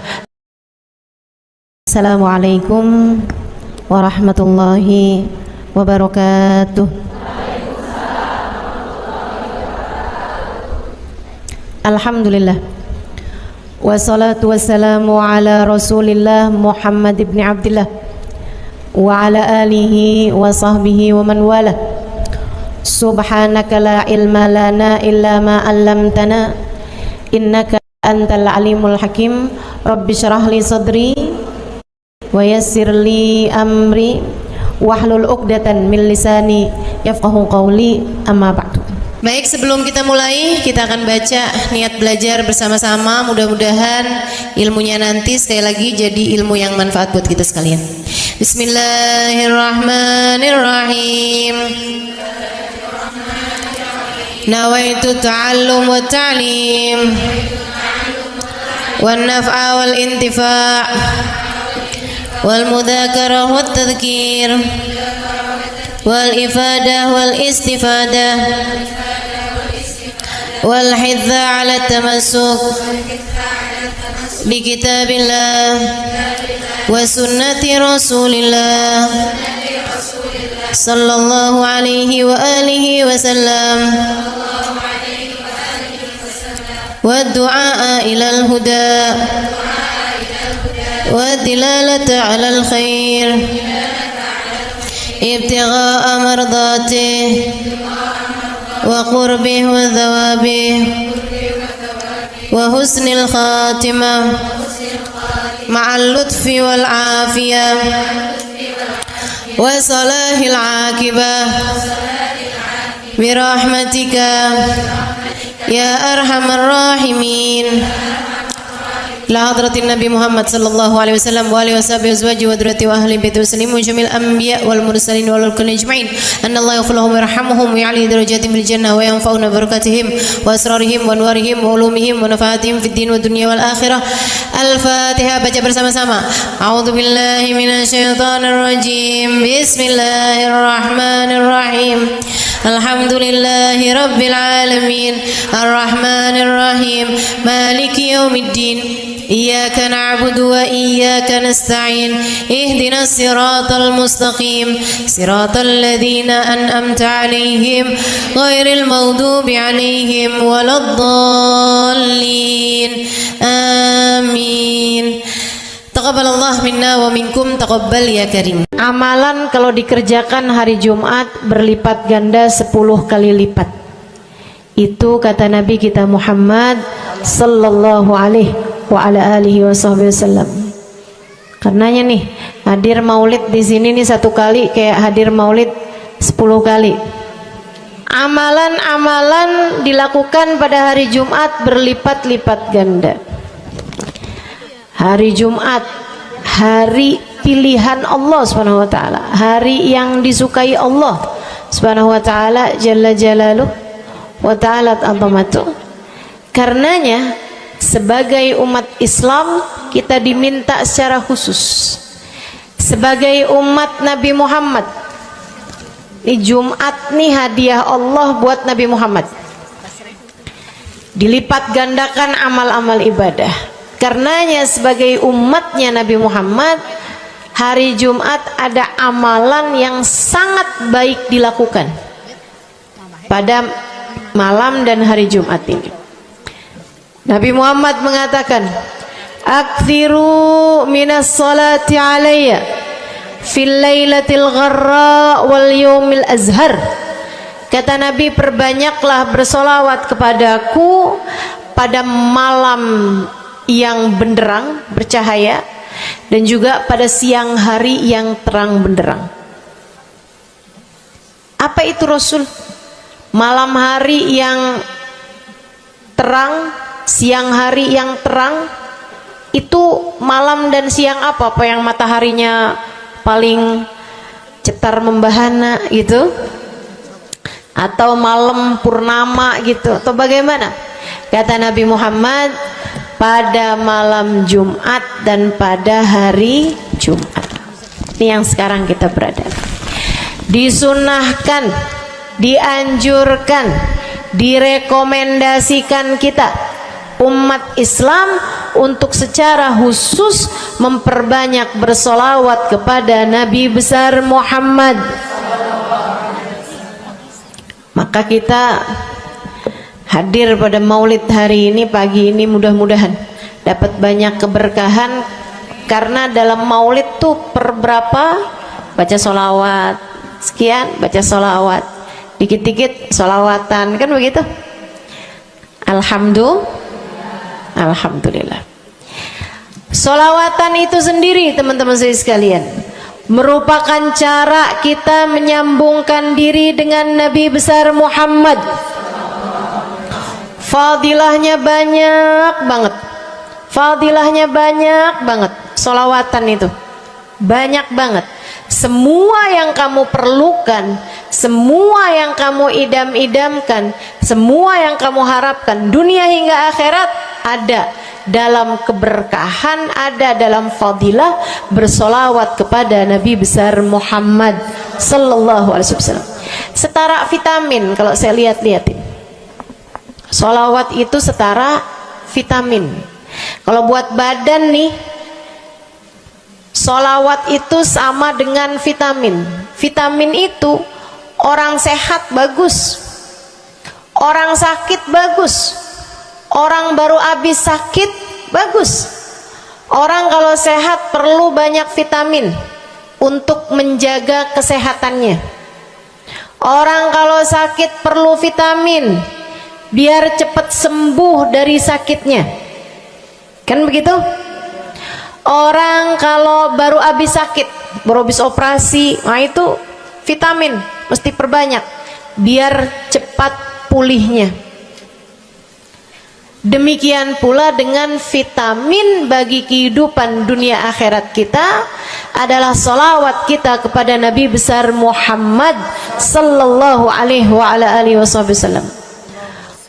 Speaker 1: السلام عليكم ورحمة الله وبركاته. Alhamdulillah wassalatu wassalamu ala rasulillah Muhammad ibn Abdillah wa ala alihi wa sahbihi wa man wala. Subhanaka la ilma lana illa ma 'allamtana innaka antal alimul hakim. Rabbi syrah li sadri wa yassir li amri wahlul 'uqdatan min lisani yafqahu qawli. Amma ba'du. Baik, sebelum kita mulai, kita akan baca niat belajar bersama-sama. Mudah-mudahan ilmunya nanti sekali lagi jadi ilmu yang manfaat buat kita sekalian. Bismillahirrahmanirrahim. Nawaitu ta'allum wa ta'lim wan naf'a wal intifa' wal mudzakarah wat tadhkir wal ifadah wal istifadah wal hidza ala tamassuk bi kitabillah wa sunnati rasulillah sallallahu alaihi wa alihi wa sallam wa du'a ila al huda wa dilalata ala al khair ابتغاء مرضاته وقربه وثوابه وحسن الخاتمة مع اللطف والعافية وصلاح العاقبة برحمتك يا أرحم الراحمين. لحضرة النبي محمد صلى الله عليه وسلم وآله وصحبه وأزواجه وذريته وأهل بيته وسلم وجميع الأنبياء والمرسلين والكل أجمعين أن الله يغفر لهم ويرحمهم ويعلي درجاتهم في الجنة وينفعنا ببركاتهم وأسرارهم وأنوارهم وعلومهم ونفعاتهم في الدين والدنيا والآخرة. الفاتحة. Baca bersama-sama. A'udzu billahi minasyaitonir rajim. Bismillahirrahmanirrahim. Alhamdulillahi rabbil alamin. Arrahmanir rahim. Maliki yaumiddin. Iyyaka na'budu wa iyyaka nasta'in. Ihdinas siratal mustaqim. Siratal ladzina an'amta 'alaihim ghairil maghdubi 'alaihim waladdallin. Amin. Taqabbalallah minna wa minkum, taqabbal ya karim. Amalan kalau dikerjakan hari Jumat berlipat ganda 10 kali lipat. Itu kata Nabi kita Muhammad sallallahu alaihi wa ala alihi wasallam. Karenanya nih, hadir maulid di sini nih 1 kali kayak hadir maulid 10 kali. Amalan-amalan dilakukan pada hari Jumat berlipat-lipat ganda. Hari Jumat, hari pilihan Allah Subhanahu wa taala, hari yang disukai Allah Subhanahu wa taala jalla jalaluh wa ta'ala azamatuh. Karenanya sebagai umat Islam kita diminta secara khusus sebagai umat Nabi Muhammad. Ini Jumat nih hadiah Allah buat Nabi Muhammad. Dilipat gandakan amal-amal ibadah. Karenanya sebagai umatnya Nabi Muhammad, hari Jumat ada amalan yang sangat baik dilakukan pada malam dan hari Jumat ini. Nabi Muhammad mengatakan, "Aktsiru minas salati alayya fil lailatil gharra wal yaumil azhar." Kata Nabi, perbanyaklah bersolawat kepadaku pada malam yang benderang bercahaya dan juga pada siang hari yang terang benderang. Apa itu Rasul? Malam hari yang terang, siang hari yang terang. Itu malam dan siang apa? Apa yang mataharinya paling cetar membahana gitu? Atau malam purnama gitu? Atau bagaimana? Kata Nabi Muhammad, pada malam Jumat dan pada hari Jumat. Ini yang sekarang kita berada. Disunahkan, dianjurkan, direkomendasikan kita umat Islam untuk secara khusus memperbanyak bersolawat kepada Nabi besar Muhammad. Maka kita hadir pada maulid hari ini, pagi ini, mudah-mudahan dapat banyak keberkahan. Karena dalam maulid tuh per berapa baca solawat, sekian baca solawat, dikit-dikit solawatan, kan begitu. Alhamdulillah. Solawatan itu sendiri teman-teman saya sekalian merupakan cara kita menyambungkan diri dengan Nabi besar Muhammad. Fadilahnya banyak banget. Fadilahnya banyak banget. Solawatan itu banyak banget. Semua yang kamu perlukan, semua yang kamu idam-idamkan, semua yang kamu harapkan dunia hingga akhirat ada dalam keberkahan, ada dalam fadilah bersolawat kepada Nabi besar Muhammad sallallahu alaihi wasallam. Setara vitamin kalau saya lihat-lihatin. Solawat itu setara vitamin. Kalau buat badan nih, solawat itu sama dengan vitamin. Vitamin itu orang sehat bagus, orang sakit bagus, orang baru habis sakit bagus. Orang kalau sehat perlu banyak vitamin untuk menjaga kesehatannya. Orang kalau sakit perlu vitamin biar cepat sembuh dari sakitnya, kan begitu? Orang kalau baru habis sakit, baru habis operasi, nah itu vitamin mesti perbanyak biar cepat pulihnya. Demikian pula dengan vitamin bagi kehidupan dunia akhirat kita adalah salawat kita kepada Nabi besar Muhammad sallallahu alaihi wasallam.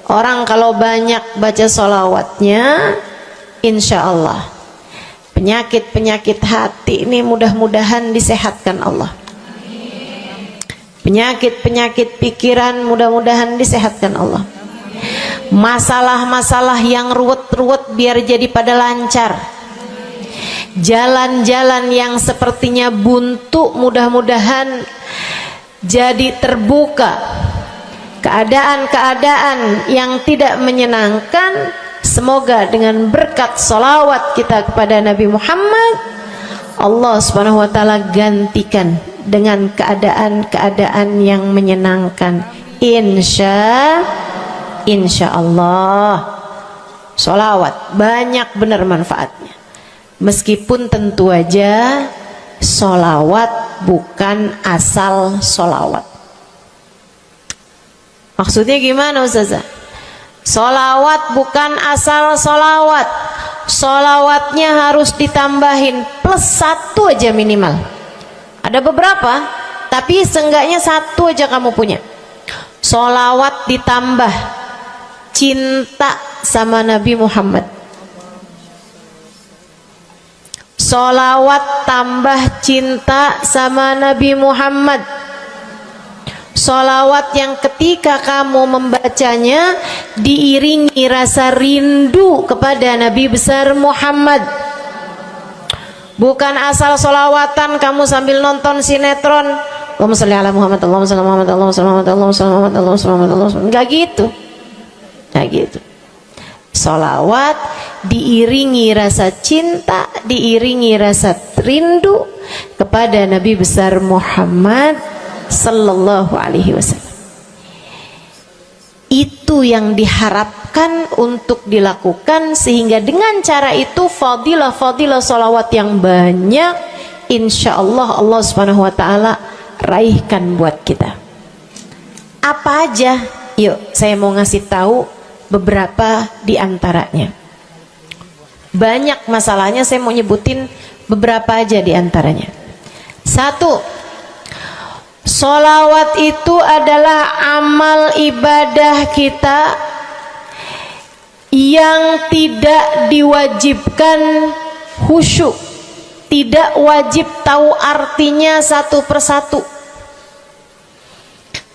Speaker 1: Orang kalau banyak baca salawatnya, insya Allah penyakit-penyakit hati ini mudah-mudahan disehatkan Allah. Penyakit-penyakit pikiran mudah-mudahan disehatkan Allah. Masalah-masalah yang ruwet-ruwet biar jadi pada lancar. Jalan-jalan yang sepertinya buntu mudah-mudahan jadi terbuka. Keadaan-keadaan yang tidak menyenangkan, semoga dengan berkat salawat kita kepada Nabi Muhammad, Allah subhanahu wa ta'ala gantikan dengan keadaan-keadaan yang menyenangkan. Insya Allah. Sholawat banyak benar manfaatnya. Meskipun tentu aja sholawat bukan asal sholawat. Maksudnya gimana Ustazah? Sholawat bukan asal sholawat. Sholawatnya harus ditambahin plus 1 aja minimal. Ada beberapa, tapi seenggaknya 1 aja kamu punya. Sholawat ditambah cinta sama Nabi Muhammad. Sholawat tambah cinta sama Nabi Muhammad. Sholawat yang ketika kamu membacanya diiringi rasa rindu kepada Nabi besar Muhammad. Bukan asal sholawatan kamu sambil nonton sinetron, Allahumma sholli ala Muhammad, Allahumma sholli ala Muhammad, Allahumma sholli ala Muhammad, Allahumma sholli ala Muhammad, Allahumma sholli ala Muhammad. Enggak gitu. Nah gitu. Sholawat diiringi rasa cinta, diiringi rasa rindu kepada Nabi besar Muhammad sallallahu alaihi wasallam. Itu yang diharapkan untuk dilakukan, sehingga dengan cara itu fadilah-fadilah sholawat yang banyak insya Allah Allah subhanahu wa ta'ala raihkan buat kita. Apa aja? Yuk saya mau ngasih tahu beberapa di antaranya. Banyak masalahnya, saya mau nyebutin beberapa aja di antaranya. 1. Sholawat itu adalah amal ibadah kita yang tidak diwajibkan khusyuk, tidak wajib tahu artinya satu persatu.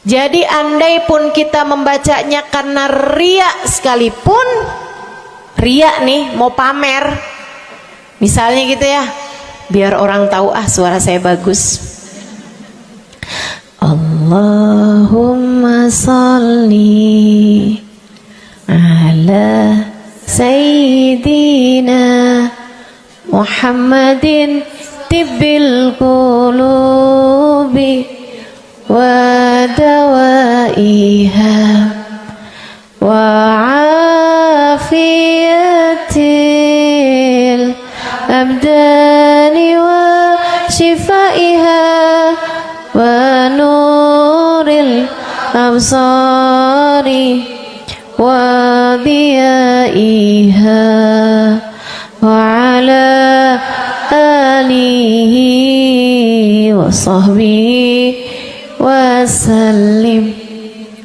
Speaker 1: Jadi andai pun kita membacanya karena riya sekalipun, riya nih mau pamer, misalnya gitu ya, biar orang tahu suara saya bagus. Allahumma sholli ala sayyidina Muhammadin tibbil qulubi wa dawaiha wa afiyatil abdani wa shifaiha wa nuril absari wa diyaiha wa ala alihi wa sahbihi wasallim.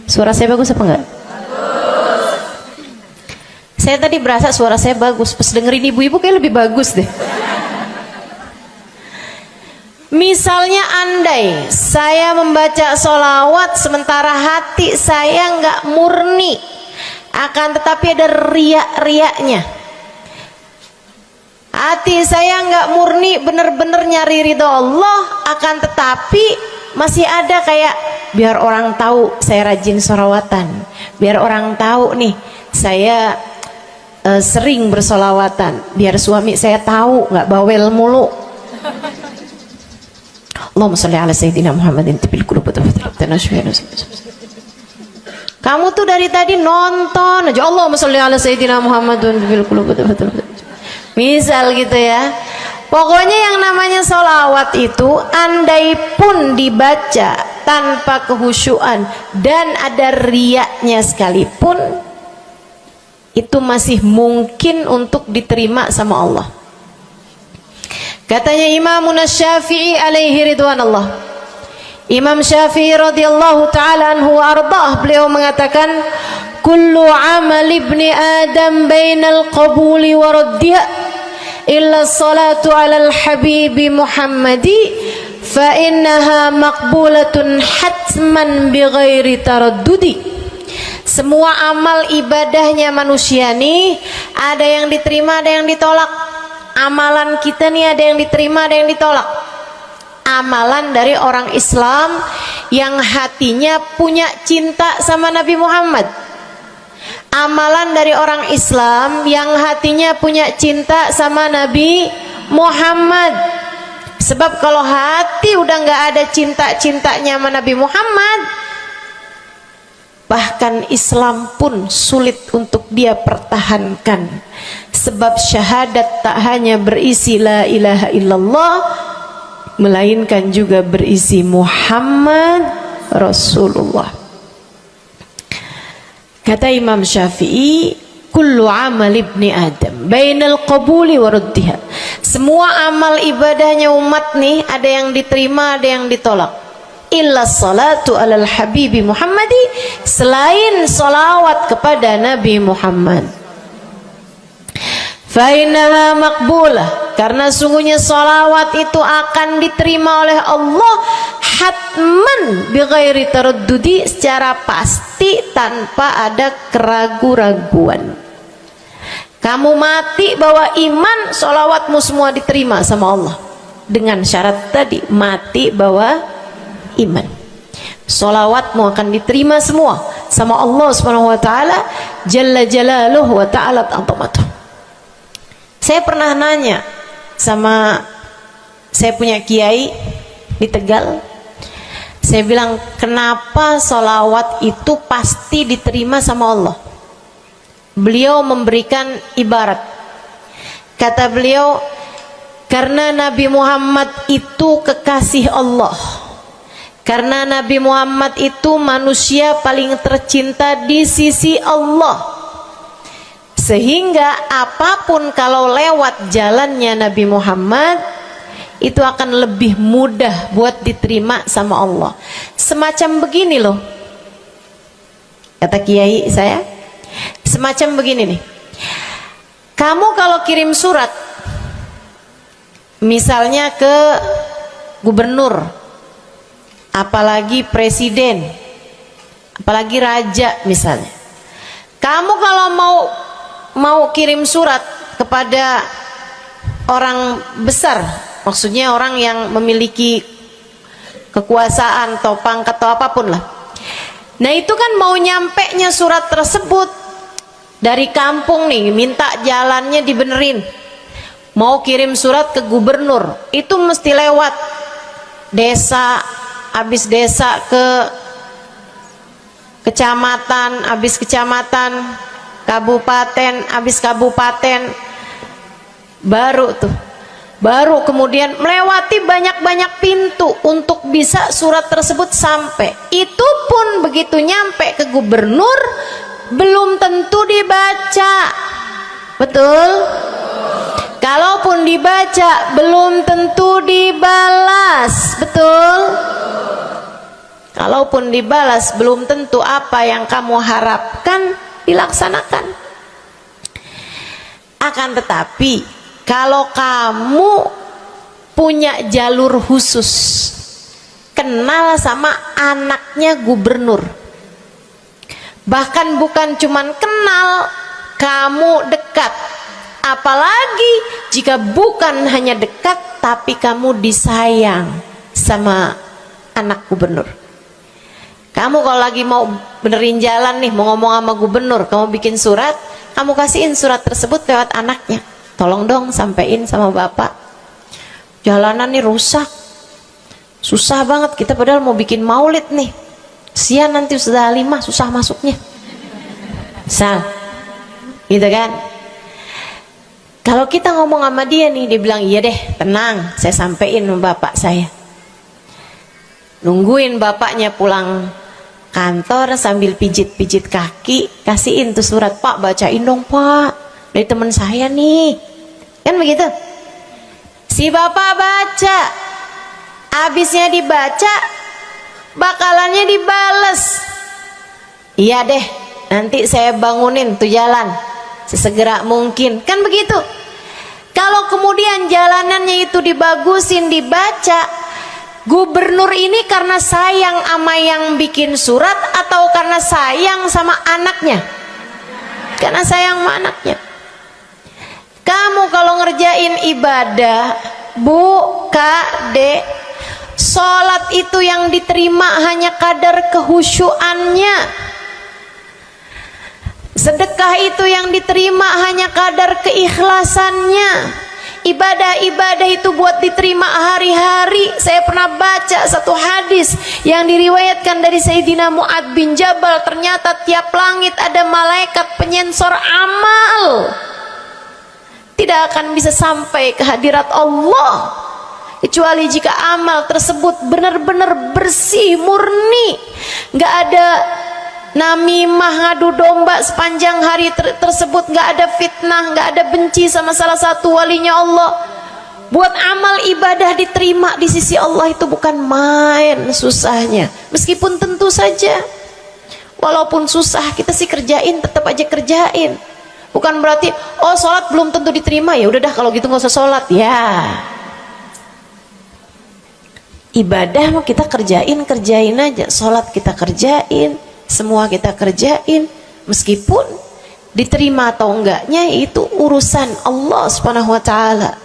Speaker 1: Suara saya bagus apa enggak? Bagus. Saya tadi berasa suara saya bagus, pas dengerin ibu-ibu kayak lebih bagus deh. Misalnya andai saya membaca sholawat sementara hati saya nggak murni, akan tetapi ada riak-riaknya. Hati saya nggak murni bener-bener nyari ridho Allah, akan tetapi masih ada kayak biar orang tahu saya rajin sholawatan, biar orang tahu nih saya sering bersolawatan, biar suami saya tahu nggak bawel mulu. Allahumma sholli ala sayyidina Muhammadin tibil qulub. Kamu tuh dari tadi nonton aja Allahumma sholli ala sayyidina Muhammadin tibil qulub. Misal gitu ya, Pokoknya yang namanya sholawat itu andai pun dibaca tanpa kehusyuan dan ada riyaknya sekalipun, itu masih mungkin untuk diterima sama Allah. Katanya Imam Syafi'i alaihi ridwanallah, Imam Syafi'i radhiyallahu ta'ala anhu wa ardhah, beliau mengatakan kullu amal ibni adam bainal qabuli wa raddiha illa salatu ala al-habibi Muhammadi fa innaha maqbulatun hatman bighairi taraddudi. Semua amal ibadahnya manusia nih ada yang diterima, ada yang ditolak. Amalan kita nih ada yang diterima, ada yang ditolak. Amalan dari orang Islam yang hatinya punya cinta sama Nabi Muhammad, amalan dari orang Islam yang hatinya punya cinta sama Nabi Muhammad. Sebab kalau hati udah nggak ada cinta-cintanya sama Nabi Muhammad, bahkan Islam pun sulit untuk dia pertahankan. Sebab syahadat tak hanya berisi la ilaha illallah, melainkan juga berisi Muhammad Rasulullah. Kata Imam Syafi'i, kullu amal ibni adam bainal qabuli wa raddiha. Semua amal ibadahnya umat nih ada yang diterima, ada yang ditolak. Illa salatu alal habibi Muhammadi, selain salawat kepada Nabi Muhammad. Fa innaha maqbulah, karena sungguhnya salawat itu akan diterima oleh Allah hatman bighairi taraddudi, secara pasti tanpa ada keraguan-raguan. Kamu mati bawa iman, salawatmu semua diterima sama Allah. Dengan syarat tadi, mati bawa iman, salawatmu akan diterima semua sama Allah Subhanahu wa taala jalla jalaluhu wa ta'ala azamatuh. Saya pernah nanya sama, saya punya kiai di Tegal, saya bilang kenapa sholawat itu pasti diterima sama Allah. Beliau memberikan ibarat, kata beliau, karena Nabi Muhammad itu kekasih Allah, karena Nabi Muhammad itu manusia paling tercinta di sisi Allah, sehingga apapun kalau lewat jalannya Nabi Muhammad itu akan lebih mudah buat diterima sama Allah. Semacam begini loh, kata kiai saya, semacam begini nih. Kamu kalau kirim surat misalnya ke gubernur, apalagi presiden, apalagi raja misalnya, kamu kalau mau kirim surat kepada orang besar, maksudnya orang yang memiliki kekuasaan atau pangkat atau apapun lah. Nah itu kan mau nyampe nya surat tersebut dari kampung nih, minta jalannya dibenerin, mau kirim surat ke gubernur, itu mesti lewat desa, habis desa ke kecamatan, habis kecamatan, kabupaten, habis kabupaten, baru kemudian melewati banyak-banyak pintu untuk bisa surat tersebut sampai. Itu pun begitu nyampe ke gubernur belum tentu dibaca, betul? Kalaupun dibaca belum tentu dibalas, betul? Kalaupun dibalas belum tentu apa yang kamu harapkan dilaksanakan. Akan tetapi kalau kamu punya jalur khusus, kenal sama anaknya gubernur, bahkan bukan cuman kenal, kamu dekat, apalagi jika bukan hanya dekat tapi kamu disayang sama anak gubernur. Kamu kalau lagi mau benerin jalan nih, mau ngomong sama gubernur, kamu bikin surat, kamu kasihin surat tersebut lewat anaknya, tolong dong sampein sama bapak, jalanan nih rusak, susah banget, kita padahal mau bikin maulid nih, sian nanti sudah 5 susah masuknya, misal gitu kan. Kalau kita ngomong sama dia nih, dia bilang iya deh, tenang, saya sampein sama bapak saya. Nungguin bapaknya pulang kantor sambil pijit-pijit kaki, kasihin tuh surat, Pak bacain dong Pak, dari teman saya nih, kan begitu. Si bapak baca, habisnya dibaca, bakalannya dibales, iya deh, nanti saya bangunin tuh jalan sesegera mungkin, kan begitu. Kalau kemudian jalanannya itu dibagusin, dibaca, gubernur ini karena sayang sama yang bikin surat atau karena sayang sama anaknya? Karena sayang sama anaknya. Kamu kalau ngerjain ibadah, Bu, Kak, Dek, sholat itu yang diterima hanya kadar kehusyuannya. Sedekah itu yang diterima hanya kadar keikhlasannya. Ibadah-ibadah itu buat diterima hari-hari. Saya pernah baca satu hadis yang diriwayatkan dari Sayyidina Mu'ad bin Jabal. Ternyata tiap langit ada malaikat penyensor amal, tidak akan bisa sampai ke hadirat Allah kecuali jika amal tersebut benar-benar bersih, murni, nggak ada namimah, ngadu domba sepanjang hari tersebut, nggak ada fitnah, nggak ada benci sama salah satu walinya Allah. Buat amal ibadah diterima di sisi Allah itu bukan main susahnya. Meskipun tentu saja walaupun susah, kita sih kerjain, tetap aja kerjain. Bukan berarti oh sholat belum tentu diterima, ya udah dah kalau gitu nggak usah sholat. Ya, ibadah mau kita kerjain aja, sholat kita kerjain, semua kita kerjain, meskipun diterima atau enggaknya itu urusan Allah Subhanahu wa ta'ala.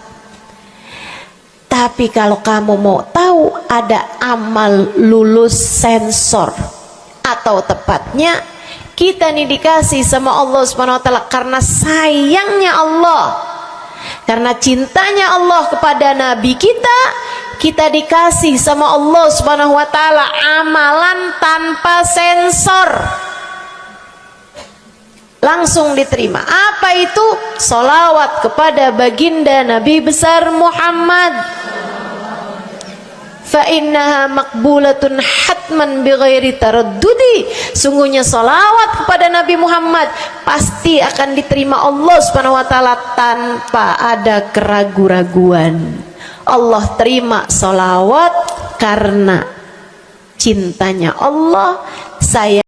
Speaker 1: Tapi kalau kamu mau tahu, ada amal lulus sensor, atau tepatnya kita nih dikasih sama Allah Subhanahu wa ta'ala karena sayangnya Allah, karena cintanya Allah kepada Nabi kita, kita dikasih sama Allah Subhanahu wa ta'ala amalan tanpa sensor, langsung diterima. Apa itu? Sholawat kepada baginda Nabi besar Muhammad. Fa innaha maqbulatun hatman bighairi taraddudi. Sungguhnya sholawat kepada Nabi Muhammad pasti akan diterima Allah Subhanahu wa ta'ala tanpa ada keraguan-raguan. Allah terima sholawat karena cintanya Allah, sayang